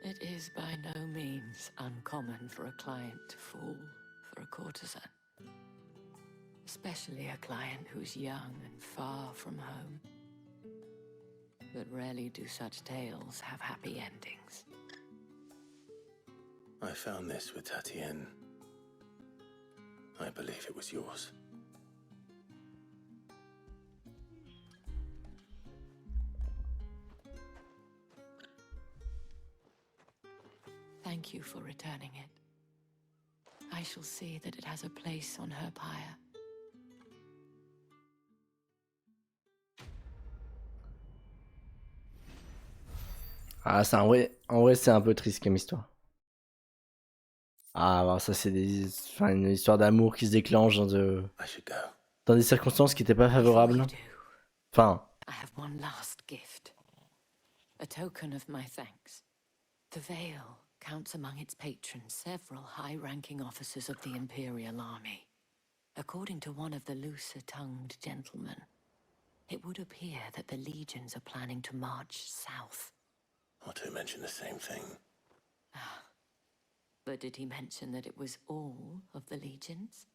It is by no means uncommon for a client to fall for a courtesan. Especially a client who's young and far from home. But rarely do such tales have happy endings.
I found this with Tatienne. I believe it was yours.
Thank you for returning it. I shall see that it has a place on her pyre.
Ah, c'est en vrai c'est un peu triste comme histoire. Ah, alors ça c'est une histoire d'amour qui se déclenche dans des circonstances qui n'étaient pas favorables. Enfin.
I have one last gift. A token of my thanks. The Vale counts among its patrons several high-ranking officers of the Imperial Army. According to one of the looser-tongued gentlemen, it would appear that the legions are planning to march south.
Or to mention the same thing.
But did he mention that it was all of the legions?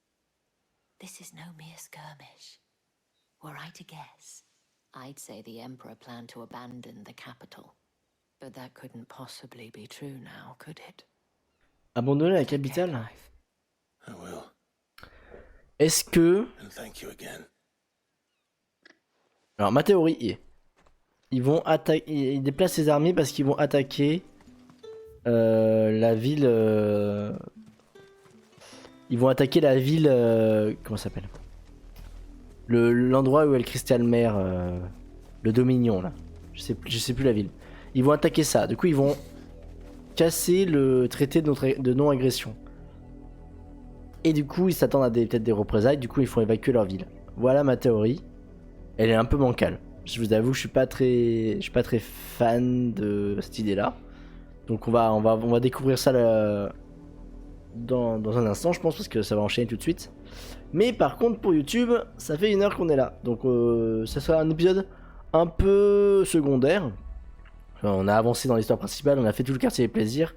This is no mere skirmish. Were I to guess, I'd say the Emperor planned to abandon the capital. But that couldn't possibly be true now, could it?
Abandonner la capitale?
I will.
Est-ce que...
And thank you again.
Alors ma théorie est... Ils vont attaquer... Ils déplacent les armées parce qu'ils vont attaquer... la ville... Ils vont attaquer la ville... Comment ça s'appelle? L'endroit où est le Crystal Mare... le Dominion là. Je sais plus la ville. Ils vont attaquer ça. Du coup ils vont... casser le traité de non-agression. Et du coup, ils s'attendent à peut-être des représailles, du coup, ils font évacuer leur ville. Voilà ma théorie. Elle est un peu bancale. Je vous avoue, je suis pas très fan de cette idée-là. Donc on va découvrir ça dans un instant, je pense, parce que ça va enchaîner tout de suite. Mais par contre, pour YouTube, ça fait 1 heure qu'on est là. Donc ça sera un épisode un peu secondaire. On a avancé dans l'histoire principale, on a fait tout le quartier des plaisirs.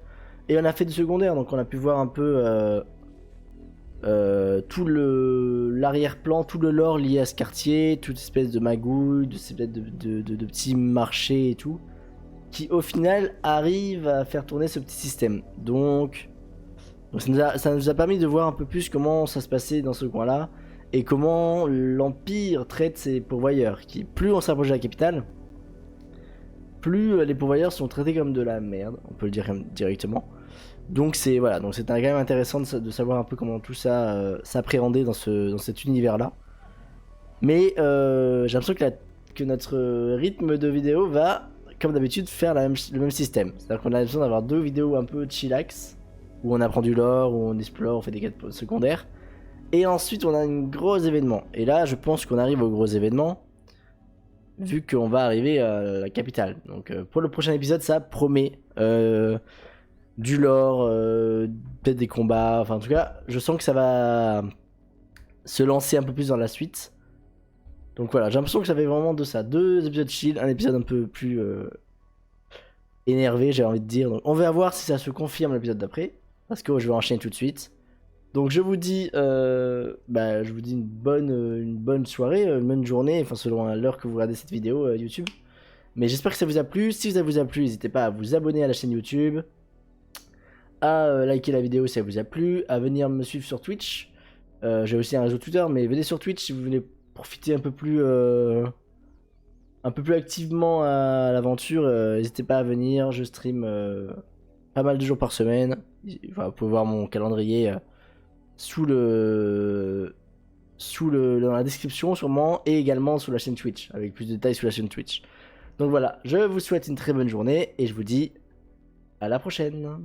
Et on a fait du secondaire, donc on a pu voir un peu tout l'arrière-plan, tout le lore lié à ce quartier, toute espèce de magouille, de petits marchés et tout, qui au final arrivent à faire tourner ce petit système. Donc ça nous a permis de voir un peu plus comment ça se passait dans ce coin-là, et comment l'Empire traite ses pourvoyeurs, qui plus on s'approche de la capitale, plus les pourvoyeurs sont traités comme de la merde, on peut le dire directement. Donc c'est voilà, donc c'est quand même intéressant de savoir un peu comment tout ça s'appréhendait dans cet univers-là. Mais j'ai l'impression que notre rythme de vidéo va, comme d'habitude, faire le même système. C'est-à-dire qu'on a besoin d'avoir 2 vidéos un peu chillax, où on apprend du lore, où on explore, on fait des quêtes secondaires. Et ensuite on a un gros événement. Et là je pense qu'on arrive au gros événement, vu qu'on va arriver à la capitale. Donc pour le prochain épisode, ça promet du lore, peut-être des combats, enfin en tout cas, je sens que ça va se lancer un peu plus dans la suite. Donc voilà, j'ai l'impression que ça fait vraiment de ça, 2 épisodes chill, un épisode un peu plus énervé, j'ai envie de dire. Donc on va voir si ça se confirme l'épisode d'après, parce que je vais enchaîner tout de suite. Donc je vous dis une bonne soirée, une bonne journée, enfin selon l'heure que vous regardez cette vidéo YouTube. Mais j'espère que ça vous a plu. Si ça vous a plu, n'hésitez pas à vous abonner à la chaîne YouTube, à liker la vidéo si ça vous a plu, à venir me suivre sur Twitch. J'ai aussi un réseau Twitter, mais venez sur Twitch si vous voulez profiter un peu plus activement à l'aventure. N'hésitez pas à venir, je stream pas mal de jours par semaine. Enfin, vous pouvez voir mon calendrier dans la description sûrement, et également sur la chaîne Twitch, avec plus de détails sur la chaîne Twitch. Donc voilà, je vous souhaite une très bonne journée et je vous dis à la prochaine.